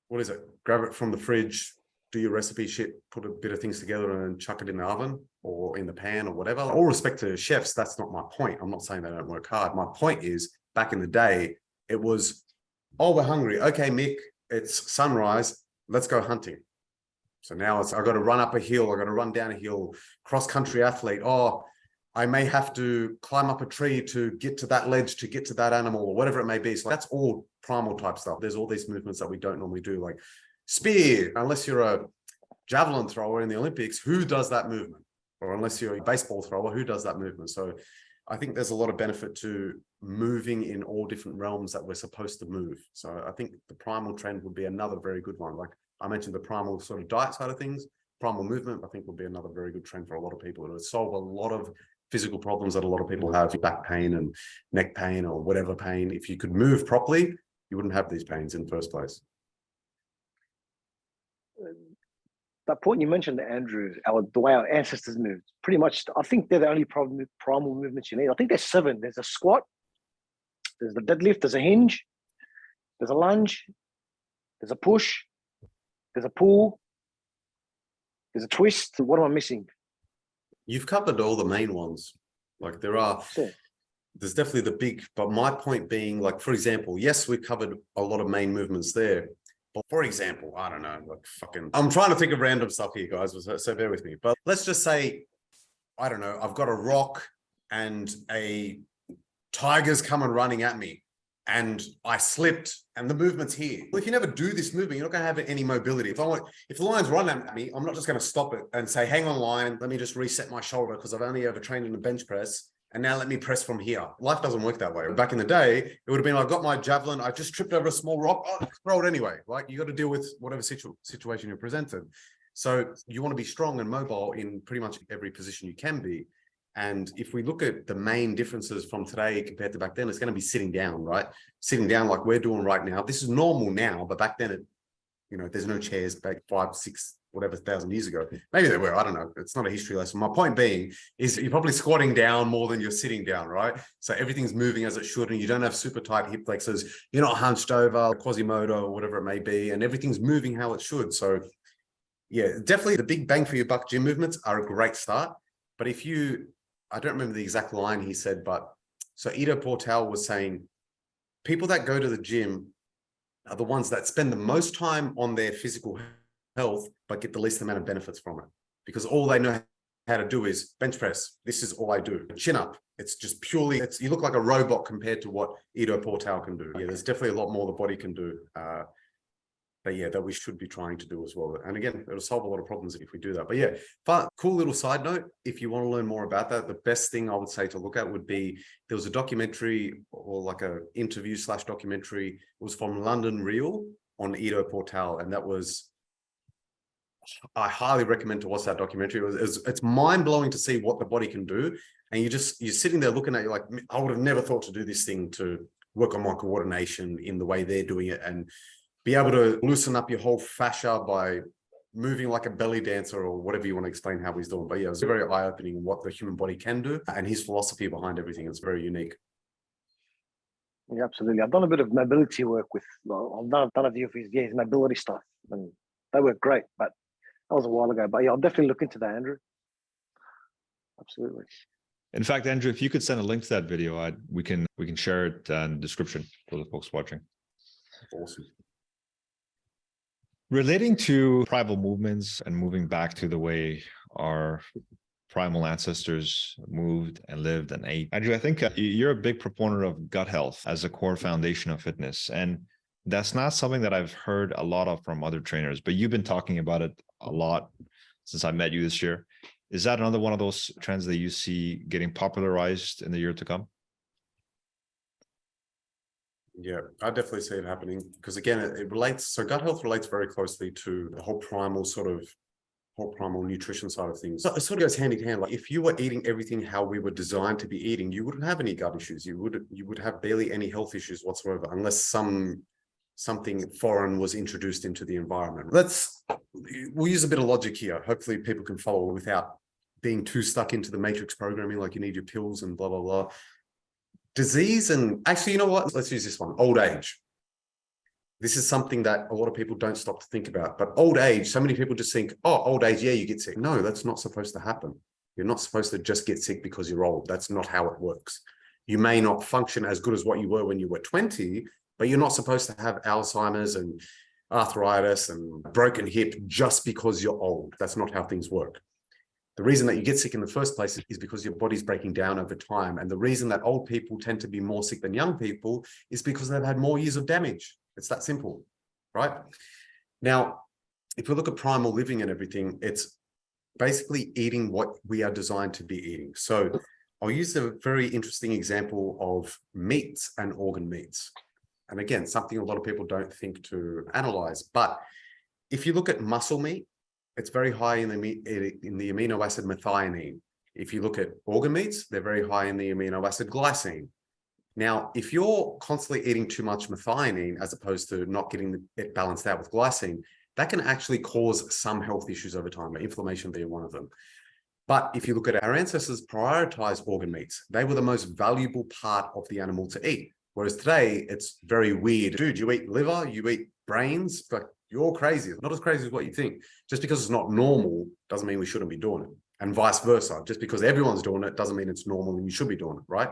what is it? Grab it from the fridge, do your recipe shit, put a bit of things together and chuck it in the oven or in the pan or whatever. All respect to chefs, that's not my point. I'm not saying they don't work hard. My point is, back in the day, it was, oh, we're hungry. Okay, Mick, it's sunrise. Let's go hunting. So now I've got to run up a hill. I've got to run down a hill, cross-country athlete. Oh, I may have to climb up a tree to get to that ledge, to get to that animal or whatever it may be. So that's all primal type stuff. There's all these movements that we don't normally do, like spear, unless you're a javelin thrower in the Olympics, who does that movement? Or unless you're a baseball thrower, who does that movement? So I think there's a lot of benefit to moving in all different realms that we're supposed to move. So I think the primal trend would be another very good one. Like I mentioned, the primal sort of diet side of things, primal movement, I think would be another very good trend for a lot of people. It would solve a lot of physical problems that a lot of people have, back pain and neck pain or whatever pain. If you could move properly, you wouldn't have these pains in the first place. That point you mentioned, Andrew, the way our ancestors moved, pretty much, I think they're the only primal movements you need. I think there's 7. There's a squat, there's the deadlift, there's a hinge, there's a lunge, there's a push, there's a pull, there's a twist. What am I missing? You've covered all the main ones. Like there's definitely the big, but my point being, like, for example, yes, we covered a lot of main movements there. But for example, I don't know, like I'm trying to think of random stuff here, guys, so bear with me. But let's just say, I don't know, I've got a rock and a tiger's coming running at me. and I slipped and the movement's here. Well, if you never do this movement, you're not going to have any mobility. If the line's running at me, I'm not just going to stop it and say, hang on line, let me just reset my shoulder because I've only ever trained in a bench press. And now let me press from here. Life doesn't work that way. Back in the day, it would have been, I got my javelin, I just tripped over a small rock, oh, throw it anyway. Like you got to deal with whatever situation you're presented. So you want to be strong and mobile in pretty much every position you can be. And if we look at the main differences from today compared to back then, it's going to be sitting down, right? Sitting down like we're doing right now. This is normal now, but back then, there's no chairs back 5, 6, whatever 1,000 years ago. Maybe there were, I don't know. It's not a history lesson. My point being is you're probably squatting down more than you're sitting down, right? So everything's moving as it should, and you don't have super tight hip flexors. You're not hunched over, Quasimodo or whatever it may be, and everything's moving how it should. So yeah, definitely the big bang for your buck gym movements are a great start. But I don't remember the exact line he said, but so Ido Portal was saying, people that go to the gym are the ones that spend the most time on their physical health, but get the least amount of benefits from it. Because all they know how to do is bench press. This is all I do. Chin up. It's just purely, you look like a robot compared to what Ido Portal can do. Yeah, there's definitely a lot more the body can do. But yeah, that we should be trying to do as well. And again, it'll solve a lot of problems if we do that. But yeah, cool little side note. If you want to learn more about that, the best thing I would say to look at would be, there was a documentary or like a interview / documentary. It was from London Real on Ido Portal. And I highly recommend to watch that documentary. It's mind blowing to see what the body can do. And you're sitting there looking at it like, I would have never thought to do this thing, to work on my coordination in the way they're doing it, and be able to loosen up your whole fascia by moving like a belly dancer or whatever you want to explain how he's doing. But yeah, it was very eye-opening what the human body can do and his philosophy behind everything. It's very unique. Yeah, absolutely. I've done a bit of mobility work with, I've done a few of his mobility stuff, and they work great, but that was a while ago. But yeah, I'll definitely look into that, Andrew. Absolutely. In fact, Andrew, if you could send a link to that video, we can share it in the description for the folks watching. Awesome. Relating to primal movements and moving back to the way our primal ancestors moved and lived and ate, Andrew, I think you're a big proponent of gut health as a core foundation of fitness. And that's not something that I've heard a lot of from other trainers, but you've been talking about it a lot since I met you this year. Is that another one of those trends that you see getting popularized in the year to come? Yeah, I definitely see it happening because again, it relates. So gut health relates very closely to the whole primal nutrition side of things. So it sort of goes hand in hand. Like if you were eating everything how we were designed to be eating, you wouldn't have any gut issues. You would have barely any health issues whatsoever, unless something foreign was introduced into the environment. We'll use a bit of logic here. Hopefully people can follow without being too stuck into the matrix programming, like you need your pills and blah, blah, blah. Disease and actually, you know what? Let's use this one. Old age. This is something that a lot of people don't stop to think about. But old age, so many people just think, oh, old age, yeah, you get sick. No, that's not supposed to happen. You're not supposed to just get sick because you're old. That's not how it works. You may not function as good as what you were when you were 20, but you're not supposed to have Alzheimer's and arthritis and broken hip just because you're old. That's not how things work. The reason that you get sick in the first place is because your body's breaking down over time. And the reason that old people tend to be more sick than young people is because they've had more years of damage. It's that simple, right? Now, if we look at primal living and everything, it's basically eating what we are designed to be eating. So I'll use a very interesting example of meats and organ meats. And again, something a lot of people don't think to analyze. But if you look at muscle meat, it's very high in the amino acid methionine. If you look at organ meats, they're very high in the amino acid glycine. Now, if you're constantly eating too much methionine as opposed to not getting it balanced out with glycine, that can actually cause some health issues over time, inflammation being one of them. But if you look at our ancestors prioritized organ meats, they were the most valuable part of the animal to eat. Whereas today, it's very weird. Dude, you eat liver, you eat brains, but you're crazy. It's not as crazy as what you think. Just because it's not normal doesn't mean we shouldn't be doing it. And vice versa. Just because everyone's doing it doesn't mean it's normal and you should be doing it, right?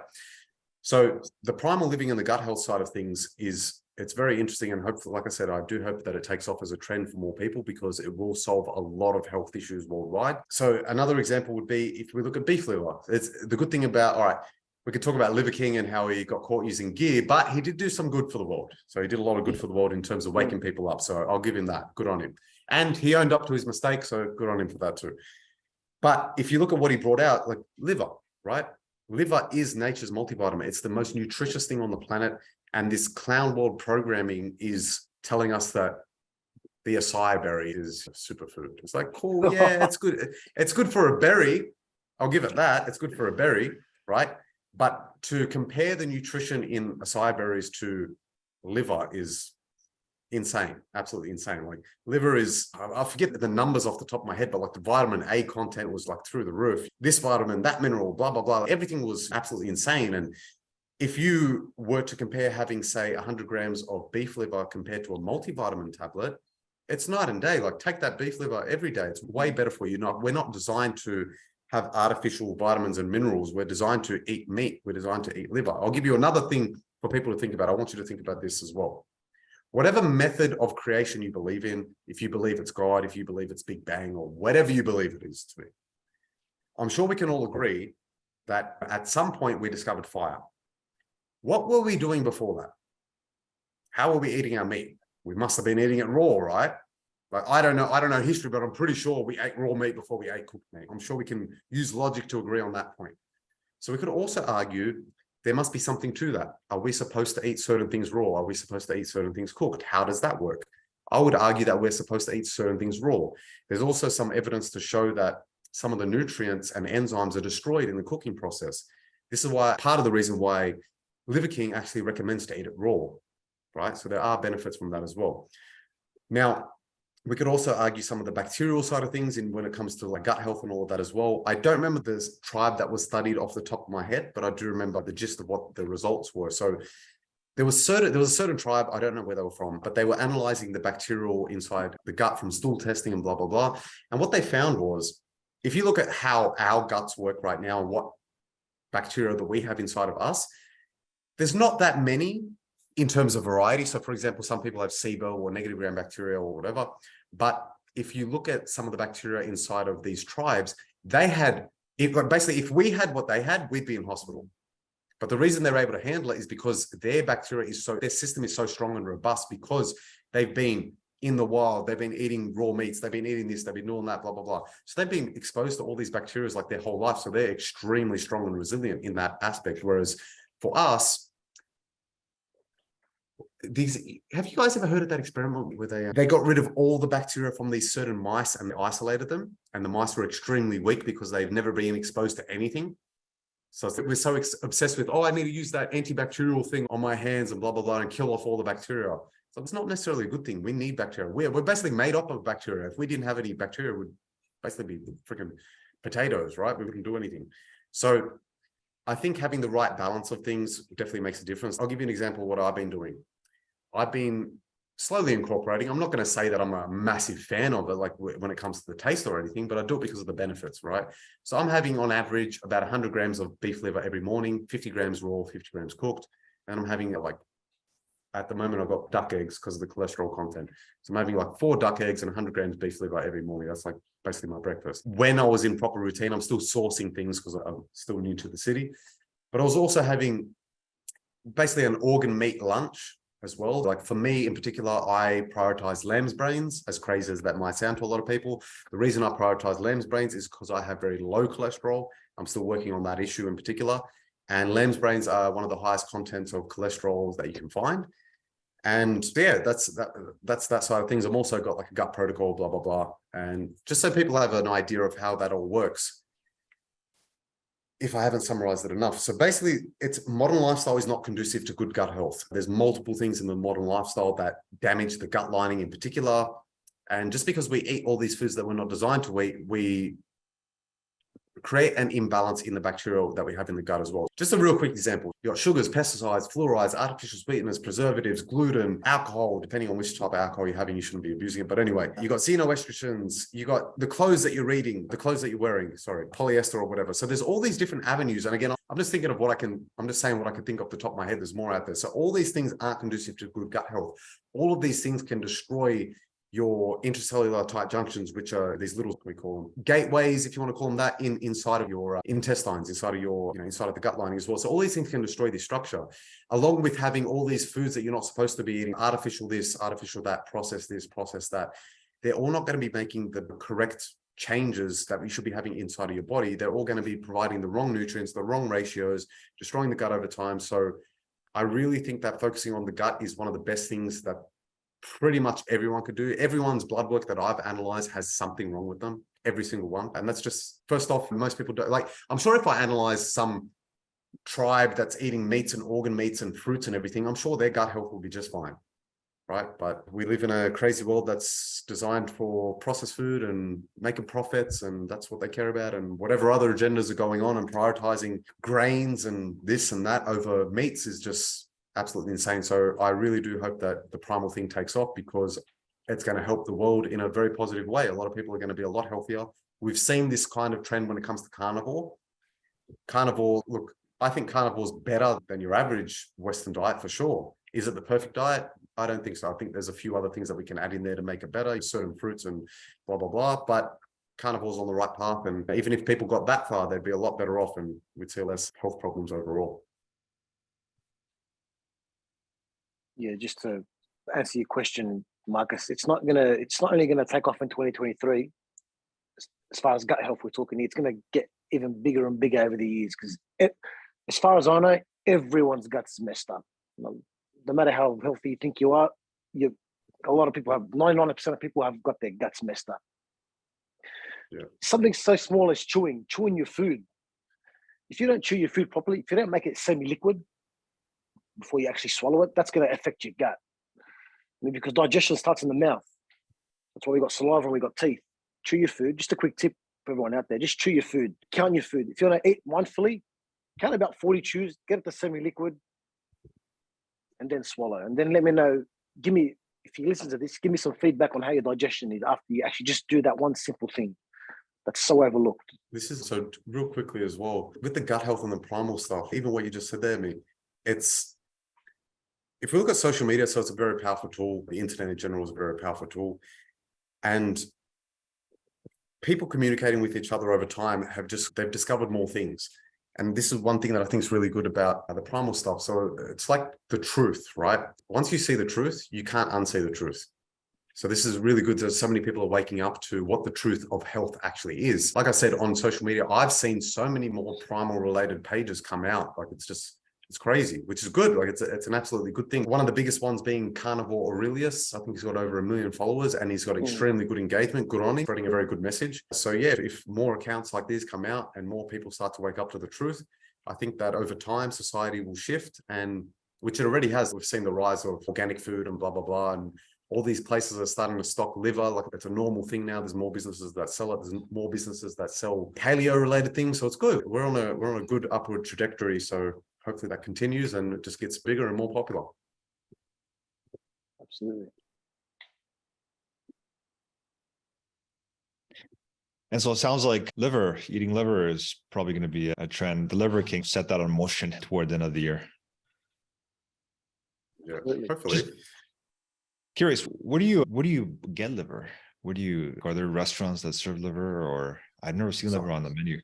So the primal living and the gut health side of things it's very interesting. And hopefully, like I said, I do hope that it takes off as a trend for more people because it will solve a lot of health issues worldwide. So another example would be if we look at beef liver. It's the good thing about, all right, We could talk about Liver King and how he got caught using gear, but he did do some good for the world. So he did a lot of good for the world in terms of waking people up. So I'll give him that. Good on him. And he owned up to his mistake. So good on him for that too. But if you look at what he brought out, like liver, right? Liver is nature's multivitamin. It's the most nutritious thing on the planet. And this clown world programming is telling us that the acai berry is a superfood. It's like, cool, yeah, it's good. It's good for a berry. I'll give it that. It's good for a berry, right? But to compare the nutrition in acai berries to liver is insane, absolutely insane. Like liver is, I forget the numbers off the top of my head, but like the vitamin A content was like through the roof. This vitamin, that mineral, blah, blah, blah. Everything was absolutely insane. And if you were to compare having, say, 100 grams of beef liver compared to a multivitamin tablet, it's night and day. Like take that beef liver every day. It's way better for you. We're not designed to have artificial vitamins and minerals. We're designed to eat meat. We're designed to eat liver. I'll give you another thing for people to think about. I want you to think about this as well. Whatever method of creation you believe in, if you believe it's God, if you believe it's Big Bang, or whatever you believe it is to be, I'm sure we can all agree that at some point we discovered fire. What were we doing before that? How were we eating our meat? We must have been eating it raw, right? Like, I don't know history, but I'm pretty sure we ate raw meat before we ate cooked meat. I'm sure we can use logic to agree on that point. So we could also argue there must be something to that. Are we supposed to eat certain things raw? Are we supposed to eat certain things cooked? How does that work? I would argue that we're supposed to eat certain things raw. There's also some evidence to show that some of the nutrients and enzymes are destroyed in the cooking process. This is why, part of the reason why Liver King actually recommends to eat it raw, right? So there are benefits from that as well. Now, we could also argue some of the bacterial side of things when it comes to like gut health and all of that as well. I don't remember this tribe that was studied off the top of my head, but I do remember the gist of what the results were. So there was a certain tribe, I don't know where they were from, but they were analyzing the bacterial inside the gut from stool testing and blah, blah, blah. And what they found was, if you look at how our guts work right now and what bacteria that we have inside of us, there's not that many in terms of variety. So for example, some people have SIBO or negative gram-bacteria or whatever. But if you look at some of the bacteria inside of these tribes, they had, basically, if we had what they had, we'd be in hospital. But the reason they're able to handle it is because their bacteria is their system is so strong and robust because they've been in the wild, they've been eating raw meats, they've been eating this, they've been doing that, blah, blah, blah. So they've been exposed to all these bacteria like their whole life. So they're extremely strong and resilient in that aspect. Whereas for us, have you guys ever heard of that experiment where they got rid of all the bacteria from these certain mice and they isolated them, and the mice were extremely weak because they've never been exposed to anything? So we're so obsessed with, I need to use that antibacterial thing on my hands and blah, blah, blah, and kill off all the bacteria. So it's not necessarily a good thing. We need bacteria. We're basically made up of bacteria. If we didn't have any bacteria, we'd basically be freaking potatoes, right? We wouldn't do anything. So I think having the right balance of things definitely makes a difference. I'll give you an example of what I've been doing. I've been slowly incorporating. I'm not going to say that I'm a massive fan of it, like when it comes to the taste or anything, but I do it because of the benefits, right? So I'm having on average about 100 grams of beef liver every morning, 50 grams raw, 50 grams cooked. And I'm having like, at the moment, I've got duck eggs because of the cholesterol content. So I'm having like 4 duck eggs and 100 grams beef liver every morning. That's like basically my breakfast. When I was in proper routine, I'm still sourcing things because I'm still new to the city. But I was also having basically an organ meat lunch as well. Like for me in particular, I prioritize lamb's brains, as crazy as that might sound to a lot of people. The reason I prioritize lamb's brains is because I have very low cholesterol. I'm still working on that issue in particular. And lamb's brains are one of the highest contents of cholesterol that you can find. And yeah, that's that side of things. I'm also got like a gut protocol, blah, blah, blah. And just so people have an idea of how that all works, if I haven't summarized it enough. So basically, modern lifestyle is not conducive to good gut health. There's multiple things in the modern lifestyle that damage the gut lining in particular. And just because we eat all these foods that we're not designed to eat, we create an imbalance in the bacteria that we have in the gut as well. Just a real quick example. You've got sugars, pesticides, fluorides, artificial sweeteners, preservatives, gluten, alcohol, depending on which type of alcohol you're having, you shouldn't be abusing it. But anyway, you got xenoestrogens, you got the clothes that you're eating, the clothes that you're wearing, polyester or whatever. So there's all these different avenues. And again, I'm just thinking of I'm just saying what I can think off the top of my head. There's more out there. So all these things aren't conducive to good gut health. All of these things can destroy your intracellular tight junctions, which are these little, we call them gateways, if you want to call them that, inside of your intestines, inside of your, inside of the gut lining as well. So all these things can destroy this structure, along with having all these foods that you're not supposed to be eating, artificial this, artificial that, process this, process that. They're all not going to be making the correct changes that we should be having inside of your body. They're all going to be providing the wrong nutrients, the wrong ratios, destroying the gut over time. So I really think that focusing on the gut is one of the best things that pretty much everyone could do. Everyone's blood work that I've analyzed has something wrong with them, every single one. And that's just, first off, most people don't, like, I'm sure if I analyze some tribe that's eating meats and organ meats and fruits and everything, I'm sure their gut health will be just fine, right? But we live in a crazy world that's designed for processed food and making profits, and that's what they care about. And whatever other agendas are going on and prioritizing grains and this and that over meats is just absolutely insane. So I really do hope that the primal thing takes off, because it's going to help the world in a very positive way. A lot of people are going to be a lot healthier. We've seen this kind of trend when it comes to carnivore. Look, I think carnivore is better than your average Western diet for sure. Is it the perfect diet? I don't think so. I think there's a few other things that we can add in there to make it better, certain fruits and blah, blah, blah. But carnivore's on the right path. And even if people got that far, they'd be a lot better off, and we'd see less health problems overall. Yeah, just to answer your question, Marcus, it's not only gonna take off in 2023. As far as gut health we're talking, it's gonna get even bigger and bigger over the years, because as far as I know, everyone's gut's messed up. No matter how healthy you think you are, a lot of people have 99% of people have got their guts messed up. Yeah. Something so small as chewing your food. If you don't chew your food properly, if you don't make it semi-liquid before you actually swallow it, that's going to affect your gut. Because digestion starts in the mouth. That's why we got saliva and we got teeth. Chew your food. Just a quick tip for everyone out there: just chew your food. Count your food. If you want to eat one fillet, count about 40 chews. Get it to semi-liquid, and then swallow. And then let me know. If you listen to this, give me some feedback on how your digestion is after you actually just do that one simple thing that's so overlooked. This is so real quickly as well with the gut health and the primal stuff. Even what you just said there, if we look at social media, so it's a very powerful tool. The internet in general is a very powerful tool. And people communicating with each other over time they've discovered more things. And this is one thing that I think is really good about the primal stuff. So it's like the truth, right? Once you see the truth, you can't unsee the truth. So this is really good that so many people are waking up to what the truth of health actually is. Like I said, on social media, I've seen so many more primal related pages come out. Like it's crazy, which is good. Like it's an absolutely good thing. One of the biggest ones being Carnivore Aurelius. I think he's got over 1 million followers, and he's got extremely good engagement. Good on him, spreading a very good message. So yeah, if more accounts like these come out and more people start to wake up to the truth, I think that over time society will shift, and which it already has. We've seen the rise of organic food and blah, blah, blah. And all these places are starting to stock liver. Like it's a normal thing now. There's more businesses that sell it. There's more businesses that sell paleo related things. So it's good. We're on a good upward trajectory. So hopefully that continues and it just gets bigger and more popular. Absolutely. And so it sounds like eating liver is probably going to be a trend. The Liver King set that in motion toward the end of the year. Yeah, hopefully. Just curious, where do you get liver? Are there restaurants that serve liver, or I've never seen liver on the menu?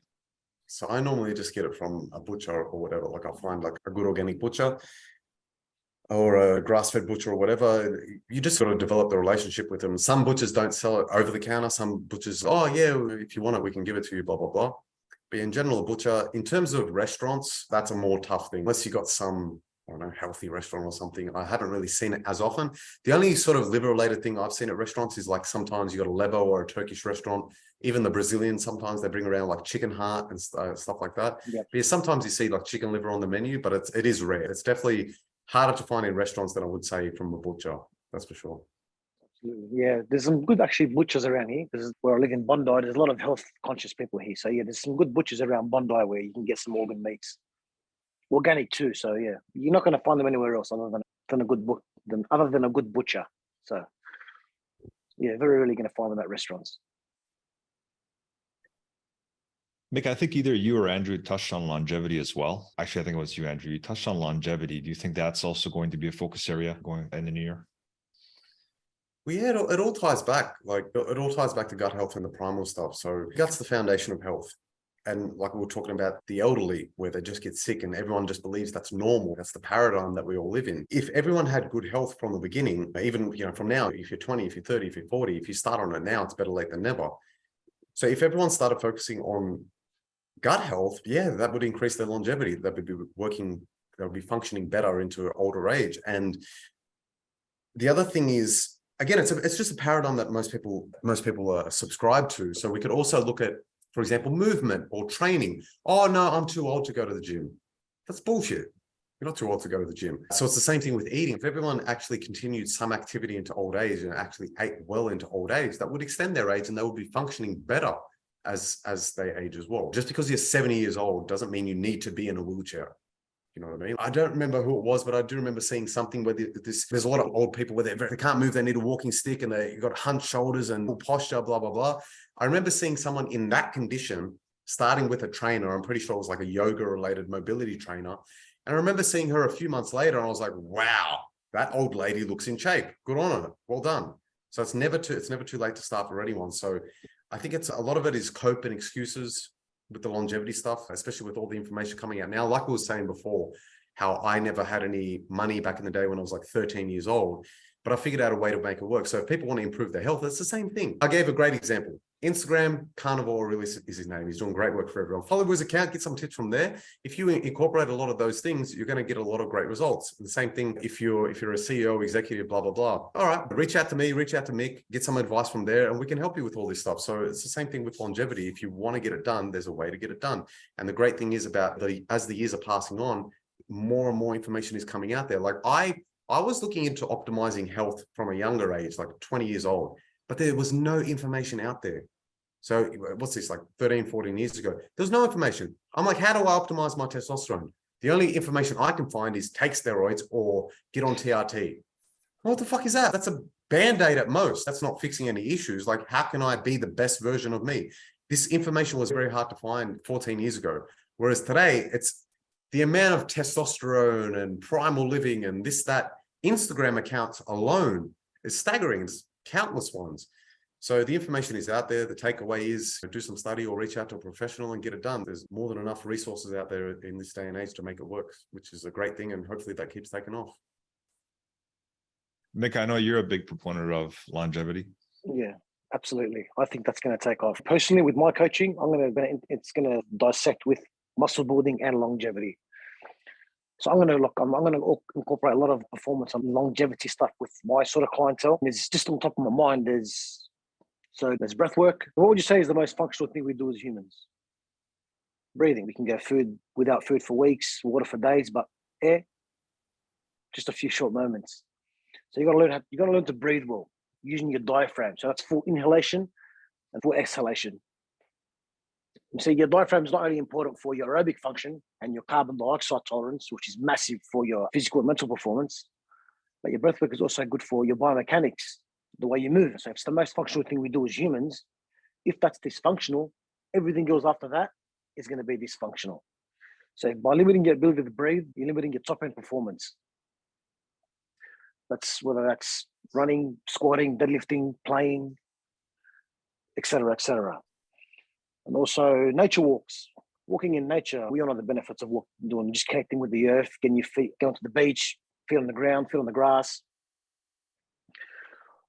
So I normally just get it from a butcher or whatever. Like I'll find like a good organic butcher or a grass-fed butcher or whatever. You just sort of develop the relationship with them. Some butchers don't sell it over the counter. Some butchers, oh yeah, if you want it, we can give it to you, blah, blah, blah. But in general, a butcher, in terms of restaurants, that's a more tough thing. Unless you got some, I don't know, healthy restaurant or something. I haven't really seen it as often. The only sort of liver-related thing I've seen at restaurants is like sometimes you got a Lebo or a Turkish restaurant. Even the Brazilians, sometimes they bring around like chicken heart and stuff like that. Yeah. Because sometimes you see like chicken liver on the menu, but it is rare. It's definitely harder to find in restaurants than I would say from a butcher. That's for sure. Absolutely. Yeah, there's some good actually butchers around here. This is where I live in Bondi. There's a lot of health conscious people here. So yeah, there's some good butchers around Bondi where you can get some organ meats. Organic too, so yeah, you're not going to find them anywhere else other than a good butcher. So yeah, very rarely going to find them at restaurants. Mick, I think either you or Andrew touched on longevity as well. Actually, I think it was you, Andrew. You touched on longevity. Do you think that's also going to be a focus area going in the new year? Yeah, there's some good actually butchers around here. There's a lot of health conscious people here. So yeah, there's some good butchers around Bondi where you can get some organ meats. Organic too, so yeah, you're not going to find them anywhere else other than a good butcher. So yeah, very rarely going to find them at restaurants. I actually think it was you, Andrew. You touched on longevity. Do you think that's also going to be a focus area going in the new year? Well, yeah, it all ties back. Like it all ties back to gut health and the primal stuff. So gut's the foundation of health. And like we were talking about the elderly, where they just get sick and everyone just believes that's normal. That's the paradigm that we all live in. If everyone had good health from the beginning, even from now, if you're 20, if you're 30, if you're 40, if you start on it now, it's better late than never. So if everyone started focusing on gut health, yeah, that would increase their longevity. That would be they would be functioning better into older age. And the other thing is, again, it's just a paradigm that most people are subscribed to. So we could also look at, for example, movement or training. Oh no, I'm too old to go to the gym. That's bullshit. You're not too old to go to the gym. So it's the same thing with eating. If everyone actually continued some activity into old age and actually ate well into old age, that would extend their age and they would be functioning better as they age as well. Just because you're 70 years old doesn't mean you need to be in a wheelchair. You know what I mean? I don't remember who it was, but I do remember seeing something where there's a lot of old people where they can't move, they need a walking stick and they got hunched shoulders and posture, blah, blah, blah. I remember seeing someone in that condition, starting with a trainer. I'm pretty sure it was like a yoga-related mobility trainer. And I remember seeing her a few months later and I was like, wow, that old lady looks in shape. Good on her. Well done. So it's never too late to start for anyone. So I think a lot of it is cope and excuses with the longevity stuff, especially with all the information coming out now. Like we were saying before, how I never had any money back in the day when I was like 13 years old, but I figured out a way to make it work. So if people want to improve their health, it's the same thing. I gave a great example. Instagram, Carnivore really is his name. He's doing great work for everyone. Follow his account, get some tips from there. If you incorporate a lot of those things, you're going to get a lot of great results. The same thing if you're a CEO, executive, blah, blah, blah. All right, reach out to me, reach out to Mick, get some advice from there, and we can help you with all this stuff. So it's the same thing with longevity. If you want to get it done, there's a way to get it done. And the great thing is as the years are passing on, more and more information is coming out there. Like I was looking into optimizing health from a younger age, like 20 years old, but there was no information out there. So what's this, like 13, 14 years ago? There's no information. I'm like, how do I optimize my testosterone? The only information I can find is take steroids or get on TRT. What the fuck is that? That's a Band-Aid at most. That's not fixing any issues. Like, how can I be the best version of me? This information was very hard to find 14 years ago. Whereas today, it's the amount of testosterone and primal living and this, that, Instagram accounts alone is staggering. It's countless ones. So the information is out there. The takeaway is do some study or reach out to a professional and get it done. There's more than enough resources out there in this day and age to make it work, which is a great thing. And hopefully that keeps taking off. Mick, I know you're a big proponent of longevity. Yeah, absolutely. I think that's going to take off. Personally, with my coaching, it's going to dissect with muscle building and longevity. So I'm going to incorporate a lot of performance and longevity stuff with my sort of clientele. It's just on top of my mind. There's breath work. What would you say is the most functional thing we do as humans? Breathing. We can go without food for weeks, water for days, but air, just a few short moments. So you got to learn to breathe well using your diaphragm. So that's full inhalation and full exhalation. You see, your diaphragm is not only important for your aerobic function and your carbon dioxide tolerance, which is massive for your physical and mental performance, but your breath work is also good for your biomechanics, the way you move. So if it's the most functional thing we do as humans, if that's dysfunctional, everything else after that is going to be dysfunctional. So by limiting your ability to breathe, you're limiting your top end performance. That's whether that's running, squatting, deadlifting, playing, etc., etc. And also nature walks. Walking in nature, we all know the benefits of doing, just connecting with the earth, getting your feet, going to the beach, feet on the ground, feet on the grass.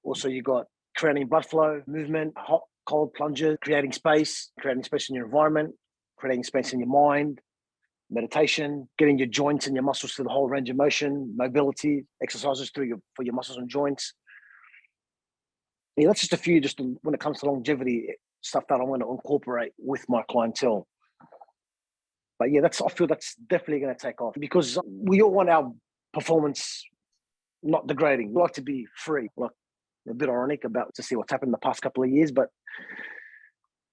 Also, you got creating blood flow, movement, hot, cold plunges, creating space in your environment, creating space in your mind, meditation, getting your joints and your muscles to the whole range of motion, mobility, exercises for your muscles and joints. Yeah, that's just a few, just when it comes to longevity stuff that I want to incorporate with my clientele. But yeah, I feel that's definitely going to take off because we all want our performance not degrading. We like to be free. Like, a bit ironic about to see what's happened in the past couple of years, but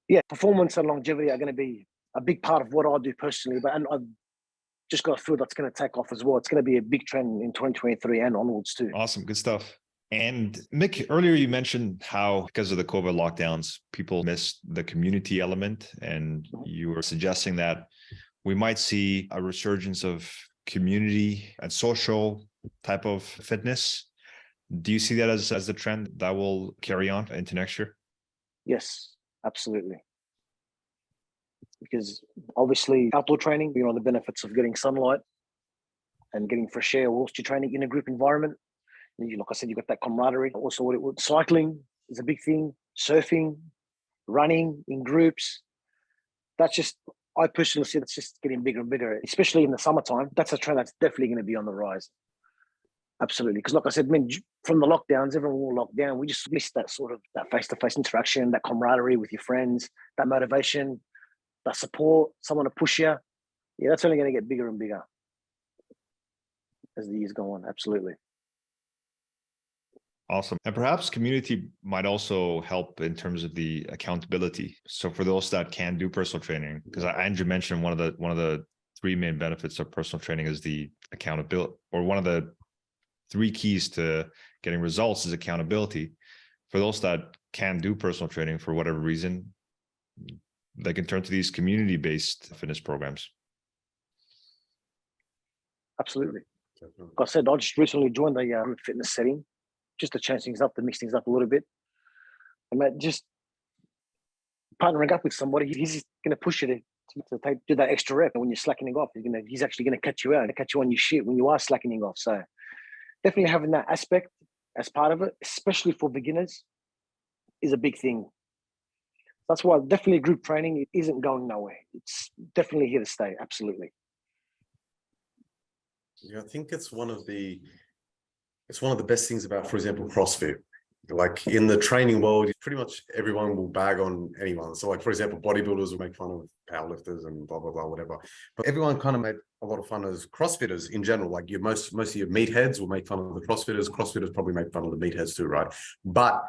yeah, performance and longevity are going to be a big part of what I do personally. And I've just got a feel that's going to take off as well. It's going to be a big trend in 2023 and onwards too. Awesome, good stuff. And Mick, earlier you mentioned how because of the COVID lockdowns, people missed the community element, and you were suggesting that we might see a resurgence of community and social type of fitness. Do you see that as the trend that will carry on into next year? Yes, absolutely. Because obviously outdoor training, the benefits of getting sunlight and getting fresh air whilst you're training in a group environment. Like I said, you got that camaraderie. Also, cycling is a big thing. Surfing, running in groups. I personally see that's just getting bigger and bigger, especially in the summertime. That's a trend that's definitely going to be on the rise. Absolutely. Because like I said, from the lockdowns, everyone will lock down. We just missed that sort of that face-to-face interaction, that camaraderie with your friends, that motivation, that support, someone to push you. Yeah, that's only going to get bigger and bigger as the years go on. Absolutely. Awesome. And perhaps community might also help in terms of the accountability. So for those that can do personal training, because Andrew mentioned one of the three main benefits of personal training is the accountability, or one of the three keys to getting results is accountability. For those that can do personal training for whatever reason, they can turn to these community-based fitness programs. Absolutely. Like I said, I just recently joined a group fitness setting, just to change things up, to mix things up a little bit. And just partnering up with somebody, he's going to push you to do that extra rep. And when you're slackening off, he's actually going to catch you out and catch you on your shit when you are slackening off. So definitely having that aspect as part of it, especially for beginners, is a big thing. That's why definitely group training isn't going nowhere. It's definitely here to stay. Absolutely. Yeah, I think it's one of the best things about, for example, CrossFit. Like in the training world, pretty much everyone will bag on anyone. So like, for example, bodybuilders will make fun of powerlifters and blah, blah, blah, whatever. But everyone kind of made a lot of fun as CrossFitters in general. Like most of your meatheads will make fun of the CrossFitters. CrossFitters probably make fun of the meatheads too, right? But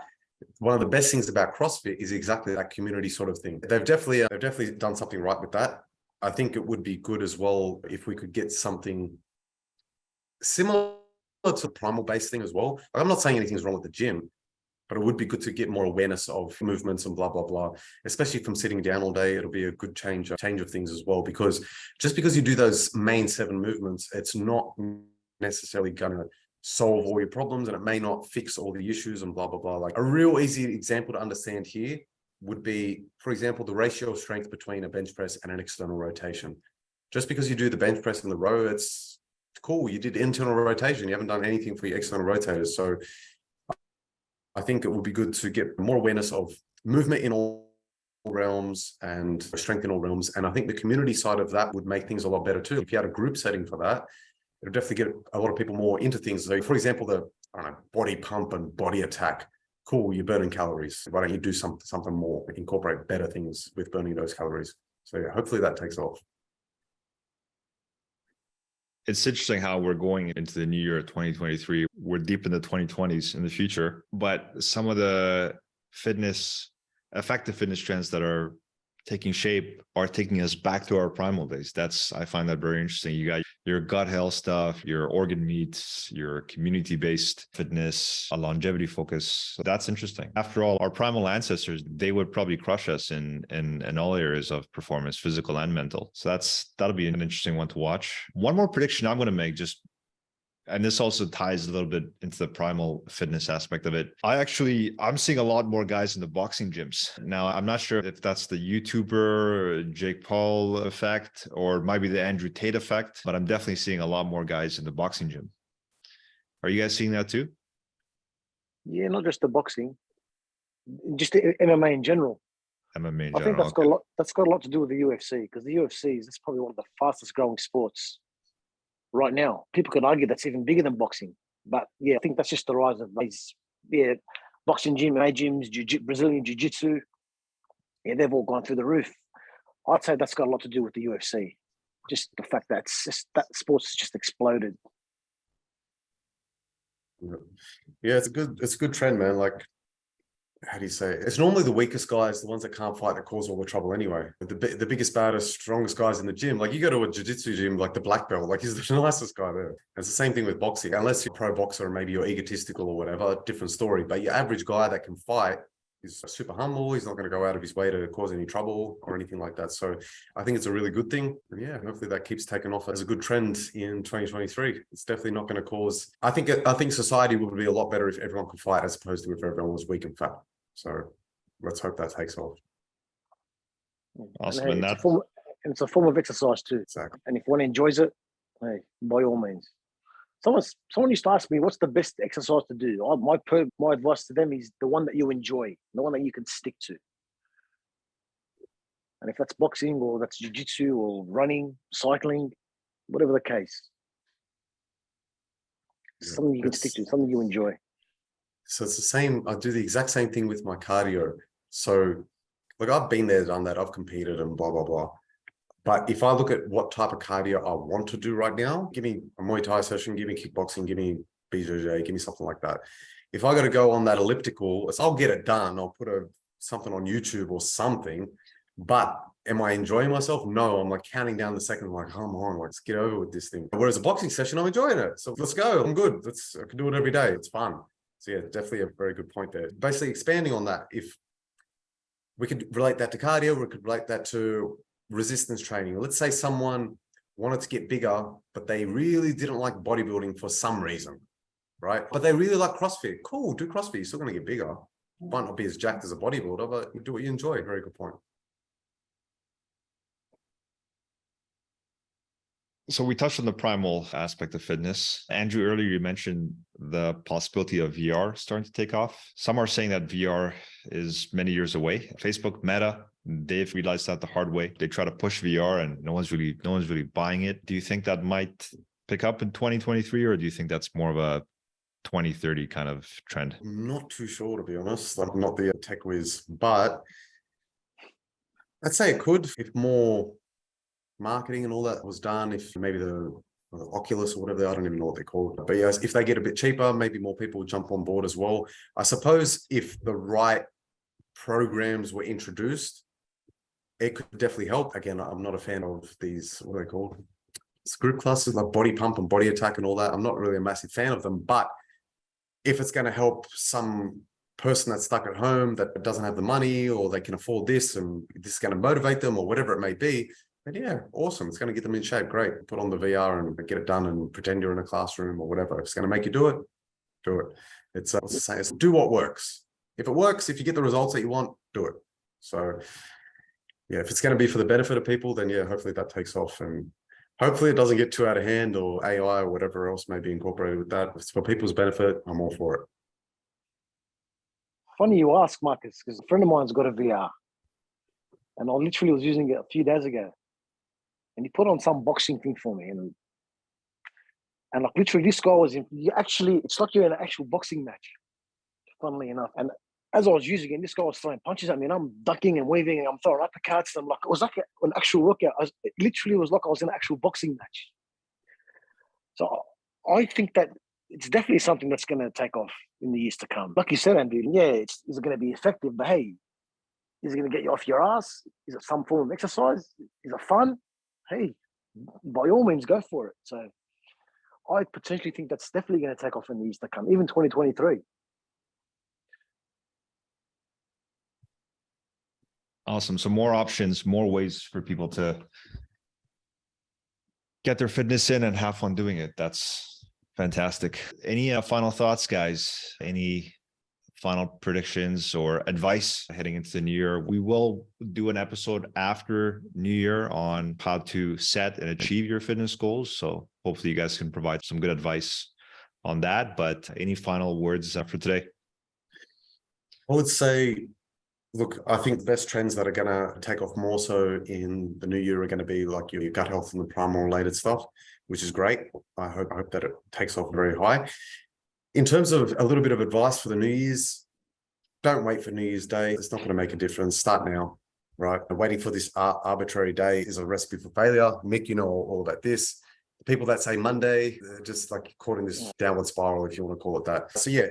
one of the best things about CrossFit is exactly that community sort of thing. They've definitely done something right with that. I think it would be good as well if we could get something similar to the primal based thing as well. Like, I'm not saying anything's wrong with the gym, but it would be good to get more awareness of movements and blah, blah, blah, especially from sitting down all day. It'll be a good change of things as well, because just because you do those main 7 movements, it's not necessarily going to solve all your problems, and it may not fix all the issues and blah, blah, blah. Like a real easy example to understand here would be, for example, the ratio of strength between a bench press and an external rotation. Just because you do the bench press in the row, it's cool. You did internal rotation. You haven't done anything for your external rotators. So I think it would be good to get more awareness of movement in all realms and strength in all realms. And I think the community side of that would make things a lot better too. If you had a group setting for that, it'll definitely get a lot of people more into things. So for example, the body pump and body attack. Cool, you're burning calories. Why don't you do something more, incorporate better things with burning those calories? So yeah, hopefully that takes off. It's interesting how we're going into the new year 2023. We're deep in the 2020s in the future, but some of the effective fitness trends that are taking shape are taking us back to our primal days. I find that very interesting. You got your gut health stuff, your organ meats, your community-based fitness, a longevity focus. So that's interesting. After all, our primal ancestors, they would probably crush us in all areas of performance, physical and mental. So that'll be an interesting one to watch. One more prediction I'm going to make, and this also ties a little bit into the primal fitness aspect of it. I'm seeing a lot more guys in the boxing gyms. Now, I'm not sure if that's the YouTuber Jake Paul effect, or it might be the Andrew Tate effect, but I'm definitely seeing a lot more guys in the boxing gym. Are you guys seeing that too? Yeah, not just the boxing, just the MMA in general. MMA in general. I think that's got a lot to do with the UFC, because the UFC is probably one of the fastest growing sports right now. People could argue that's even bigger than boxing, but yeah, I think that's just the rise of these boxing gym, MMA gyms, Brazilian jiu-jitsu. Yeah, they've all gone through the roof. I'd say that's got a lot to do with the UFC. Just the fact that that sports has just exploded. Yeah, it's a good trend, man. Like, how do you say it? It's normally the weakest guys, the ones that can't fight, that cause all the trouble anyway. The biggest, baddest, strongest guys in the gym. Like, you go to a jiu-jitsu gym, like the black belt, like he's the nicest guy there. It's the same thing with boxing. Unless you're a pro boxer and maybe you're egotistical or whatever, different story. But your average guy that can fight He's super humble. He's not going to go out of his way to cause any trouble or anything like that. So I think it's a really good thing. And yeah, hopefully that keeps taking off as a good trend in 2023. It's definitely not going to cause, I think society would be a lot better if everyone could fight as opposed to if everyone was weak and fat. So let's hope that takes off. Awesome. And hey, it's a form of exercise too. Exactly. And if one enjoys it, hey, by all means. Someone used to ask me, what's the best exercise to do? My advice to them is the one that you enjoy, the one that you can stick to. And if that's boxing or that's jiu-jitsu or running, cycling, whatever the case, something you can stick to, something you enjoy. So it's the same. I do the exact same thing with my cardio. So like I've been there, done that. I've competed and blah, blah, blah. But if I look at what type of cardio I want to do right now, give me a Muay Thai session, give me kickboxing, give me BJJ, give me something like that. If I got to go on that elliptical, I'll get it done. I'll put something on YouTube or something. But am I enjoying myself? No, I'm like counting down the seconds. I'm like, come on, let's get over with this thing. Whereas a boxing session, I'm enjoying it. So let's go. I'm good. I can do it every day. It's fun. So yeah, definitely a very good point there. Basically expanding on that, if we could relate that to cardio, we could relate that to resistance training. Let's say someone wanted to get bigger, but they really didn't like bodybuilding for some reason, right? But they really like CrossFit. Cool, do CrossFit. You're still going to get bigger. Might not be as jacked as a bodybuilder, but do what you enjoy. Very good point. So we touched on the primal aspect of fitness. Andrew, earlier you mentioned the possibility of VR starting to take off. Some are saying that VR is many years away. Facebook, Meta, they've realized that the hard way. They try to push VR and no one's really buying it. Do you think that might pick up in 2023, or do you think that's more of a 2030 kind of trend? I'm not too sure, to be honest. I'm not the tech whiz, but I'd say it could if more marketing and all that was done, if maybe the Oculus or whatever, I don't even know what they're called. But yes, if they get a bit cheaper, maybe more people will jump on board as well. I suppose if the right programs were introduced, it could definitely help. Again, I'm not a fan of these, what are they called? It's group classes like Body Pump and Body Attack and all that. I'm not really a massive fan of them, but if it's going to help some person that's stuck at home that doesn't have the money, or they can afford this and this is going to motivate them or whatever it may be, then yeah, awesome. It's going to get them in shape. Great. Put on the VR and get it done and pretend you're in a classroom or whatever. If it's going to make you do it, do it. It's do what works. If it works, if you get the results that you want, do it. So yeah, if it's going to be for the benefit of people, then yeah, hopefully that takes off, and hopefully it doesn't get too out of hand, or AI or whatever else may be incorporated with that. If it's for people's benefit, I'm all for it. Funny you ask, Marcus, because a friend of mine's got a VR, and I literally was using it a few days ago, and he put on some boxing thing for me, and like literally this guy was it's like you're in an actual boxing match, funnily enough. And as I was using it, this guy was throwing punches at me, and I'm ducking and weaving, and I'm throwing uppercuts. And I'm like, it was like an actual workout. It literally was like I was in an actual boxing match. So I think that it's definitely something that's going to take off in the years to come. Like you said, Andrew, yeah, is it going to be effective? But hey, is it going to get you off your ass? Is it some form of exercise? Is it fun? Hey, by all means, go for it. So I potentially think that's definitely going to take off in the years to come, even 2023. Awesome. So more options, more ways for people to get their fitness in and have fun doing it. That's fantastic. Any final thoughts, guys? Any final predictions or advice heading into the new year? We will do an episode after New Year on how to set and achieve your fitness goals. So hopefully you guys can provide some good advice on that. But any final words for today? I would say, look, I think the best trends that are going to take off more so in the new year are going to be like your gut health and the primal related stuff, which is great. I hope that it takes off very high. In terms of a little bit of advice for the New Year's, don't wait for New Year's Day. It's not going to make a difference. Start now, right? Waiting for this arbitrary day is a recipe for failure. Mick, you know all about this. The people that say Monday, they're just like caught in this downward spiral, if you want to call it that. So yeah,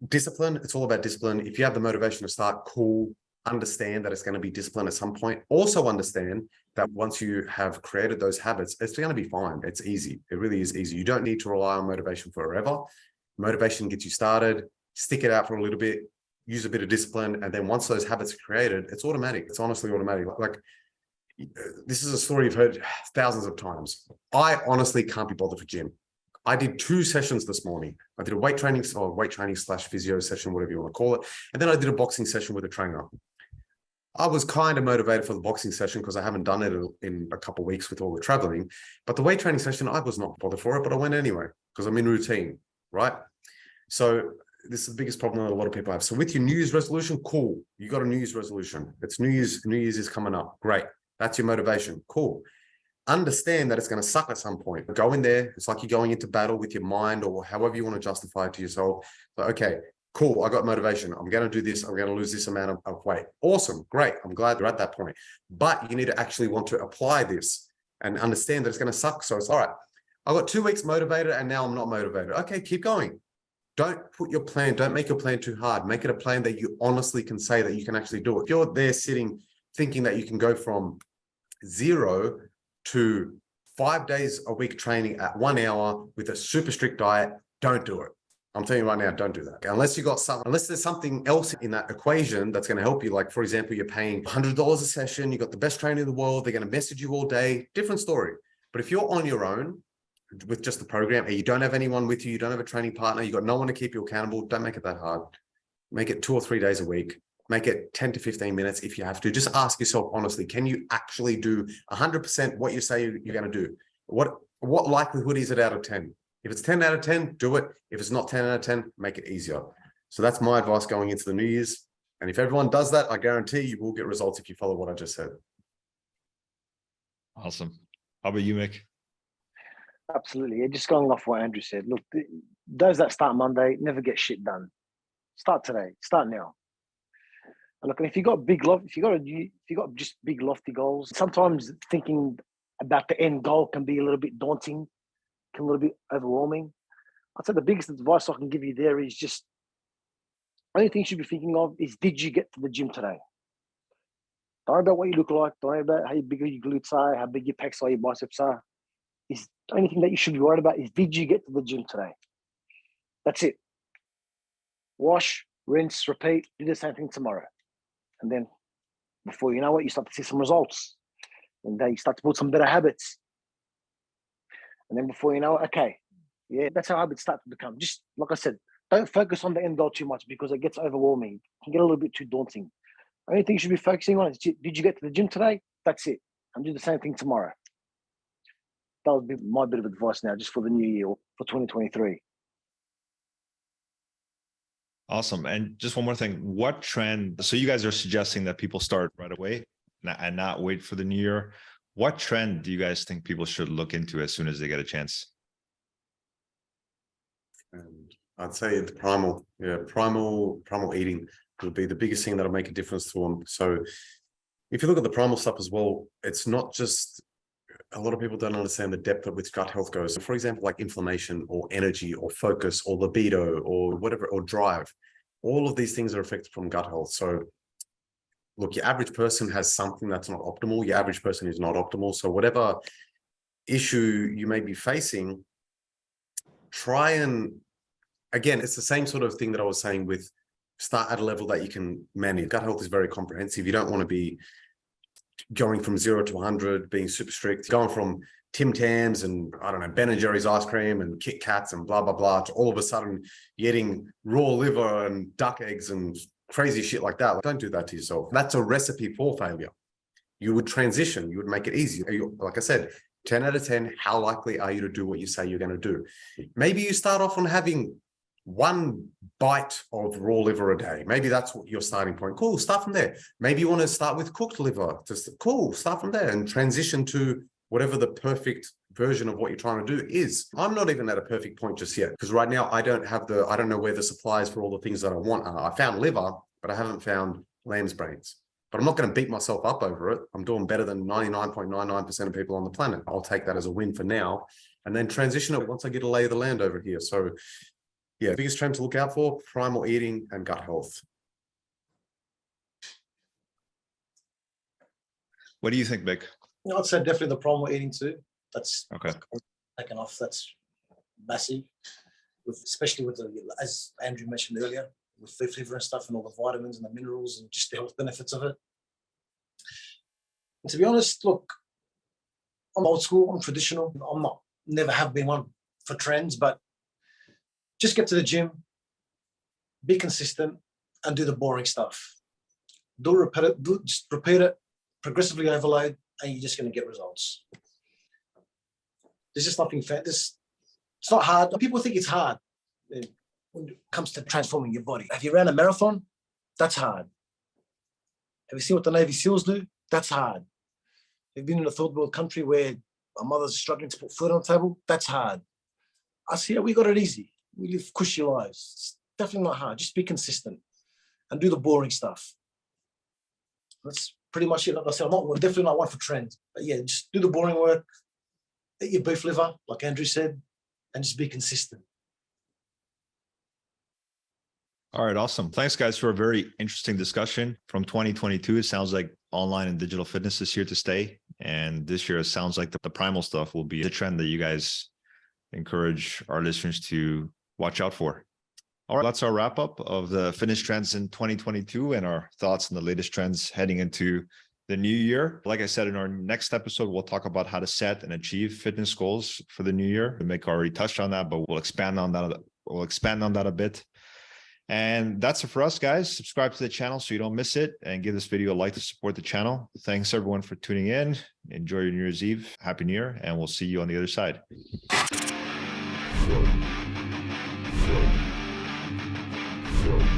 discipline. It's all about discipline. If you have the motivation to start, cool. Understand that it's going to be discipline at some point. Also understand that once you have created those habits, it's going to be fine. It's easy. It really is easy. You don't need to rely on motivation forever. Motivation gets you started. Stick it out for a little bit. use a bit of discipline, and then once those habits are created, it's automatic. It's honestly automatic. Like this is a story you've heard thousands of times. I honestly can't be bothered for gym. I did 2 sessions this morning. I did a weight training / physio session, whatever you want to call it. And then I did a boxing session with a trainer. I was kind of motivated for the boxing session because I haven't done it in a couple of weeks with all the traveling. But the weight training session, I was not bothered for it, but I went anyway because I'm in routine, right? So this is the biggest problem that a lot of people have. So with your New Year's resolution, cool. You got a New Year's resolution. It's New Year's is coming up. Great. That's your motivation. Cool. Understand that it's going to suck at some point. Go in there. It's like you're going into battle with your mind or however you want to justify it to yourself. So, okay, cool. I got motivation. I'm going to do this. I'm going to lose this amount of weight. Awesome. Great. I'm glad you're at that point. But you need to actually want to apply this and understand that it's going to suck. So it's all right. I got 2 weeks motivated and now I'm not motivated. Okay, keep going. Don't put your plan. Don't make your plan too hard. Make it a plan that you honestly can say that you can actually do it. If you're there sitting thinking that you can go from 0 to 5 days a week training at 1 hour with a super strict diet, don't do it. I'm telling you right now, don't do that. Unless there's something else in that equation that's going to help you. Like, for example, you're paying $100 a session, you got the best trainer in the world, they're going to message you all day, different story. But if you're on your own with just the program and you don't have anyone with you, you don't have a training partner, you got no one to keep you accountable, don't make it that hard. Make it 2 or 3 days a week. Make it 10 to 15 minutes if you have to. Just ask yourself honestly, can you actually do 100% what you say you're going to do? What likelihood is it out of 10? If it's 10 out of 10, do it. If it's not 10 out of 10, make it easier. So that's my advice going into the New Year's. And if everyone does that, I guarantee you will get results if you follow what I just said. Awesome. How about you, Mick? Absolutely. Yeah, just going off what Andrew said. Look, those that start Monday never get shit done. Start today. Start now. And look, if you got just big lofty goals, sometimes thinking about the end goal can be a little bit daunting, can be a little bit overwhelming. I'd say the biggest advice I can give you there is just only thing you should be thinking of is, did you get to the gym today? Don't worry about what you look like. Don't worry about how big your glutes are, how big your pecs are, your biceps are. Is the only thing that you should be worried about is, did you get to the gym today? That's it. Wash, rinse, repeat. Do the same thing tomorrow. And then before you know it, you start to see some results. And then you start to build some better habits. And then before you know it, okay, yeah, that's how habits start to become. Just like I said, don't focus on the end goal too much because it gets overwhelming. It can get a little bit too daunting. The only thing you should be focusing on is, did you get to the gym today? That's it. And do the same thing tomorrow. That would be my bit of advice now, just for the new year, for 2023. Awesome. And just one more thing, what trend, so you guys are suggesting that people start right away and not wait for the new year. What trend do you guys think people should look into as soon as they get a chance? And I'd say the primal eating would be the biggest thing that'll make a difference to them. So if you look at the primal stuff as well, it's not just, a lot of people don't understand the depth of which gut health goes. So for example, like inflammation or energy or focus or libido or whatever, or drive, all of these things are affected from gut health. So look, your average person has something that's not optimal. Your average person is not optimal. So whatever issue you may be facing, try and, again, it's the same sort of thing that I was saying with start at a level that you can manage. Gut health is very comprehensive. You don't want to be going from 0 to 100, being super strict, going from Tim Tams and, I don't know, Ben and Jerry's ice cream and Kit Kats and blah, blah, blah, to all of a sudden eating raw liver and duck eggs and crazy shit like that. Don't do that to yourself. That's a recipe for failure. You would transition. You would make it easy. Like I said, 10 out of 10, how likely are you to do what you say you're going to do? Maybe you start off on having 1 bite of raw liver a day. Maybe that's your starting point. Cool, start from there. Maybe you want to start with cooked liver. Just cool, start from there and transition to whatever the perfect version of what you're trying to do is. I'm not even at a perfect point just yet because right now I don't know where the supplies for all the things that I want are. I found liver, but I haven't found lamb's brains. But I'm not going to beat myself up over it. I'm doing better than 99.99% of people on the planet. I'll take that as a win for now and then transition it once I get a lay of the land over here. So yeah, biggest trend to look out for, primal eating and gut health. What do you think, Mick? I'd say definitely the primal eating too. That's okay. Taken off. That's massive, especially with as Andrew mentioned earlier, with food flavor and stuff and all the vitamins and the minerals and just the health benefits of it. And to be honest, look, I'm old school, I'm traditional. Never have been one for trends, but just get to the gym, be consistent, and do the boring stuff. Just repeat it, progressively overload, and you're just going to get results. There's just nothing it's not hard. People think it's hard when it comes to transforming your body. Have you ran a marathon? That's hard. Have you seen what the Navy SEALs do? That's hard. Have you been in a third world country where a mother's struggling to put food on the table? That's hard. Us here, we got it easy. We live cushy lives. It's definitely not hard. Just be consistent and do the boring stuff. That's pretty much it. Like I said, definitely not one for trends. But yeah, just do the boring work, eat your beef liver, like Andrew said, and just be consistent. All right, awesome. Thanks, guys, for a very interesting discussion from 2022. It sounds like online and digital fitness is here to stay. And this year, it sounds like the primal stuff will be the trend that you guys encourage our listeners to watch out for. All right, that's our wrap up of the fitness trends in 2022 and our thoughts on the latest trends heading into the new year. Like I said, in our next episode, we'll talk about how to set and achieve fitness goals for the new year. Mick already touched on that, but we'll expand on that. We'll expand on that a bit. And that's it for us, guys. Subscribe to the channel so you don't miss it, and give this video a like to support the channel. Thanks everyone for tuning in. Enjoy your New Year's Eve. Happy New Year, and we'll see you on the other side. Whoa.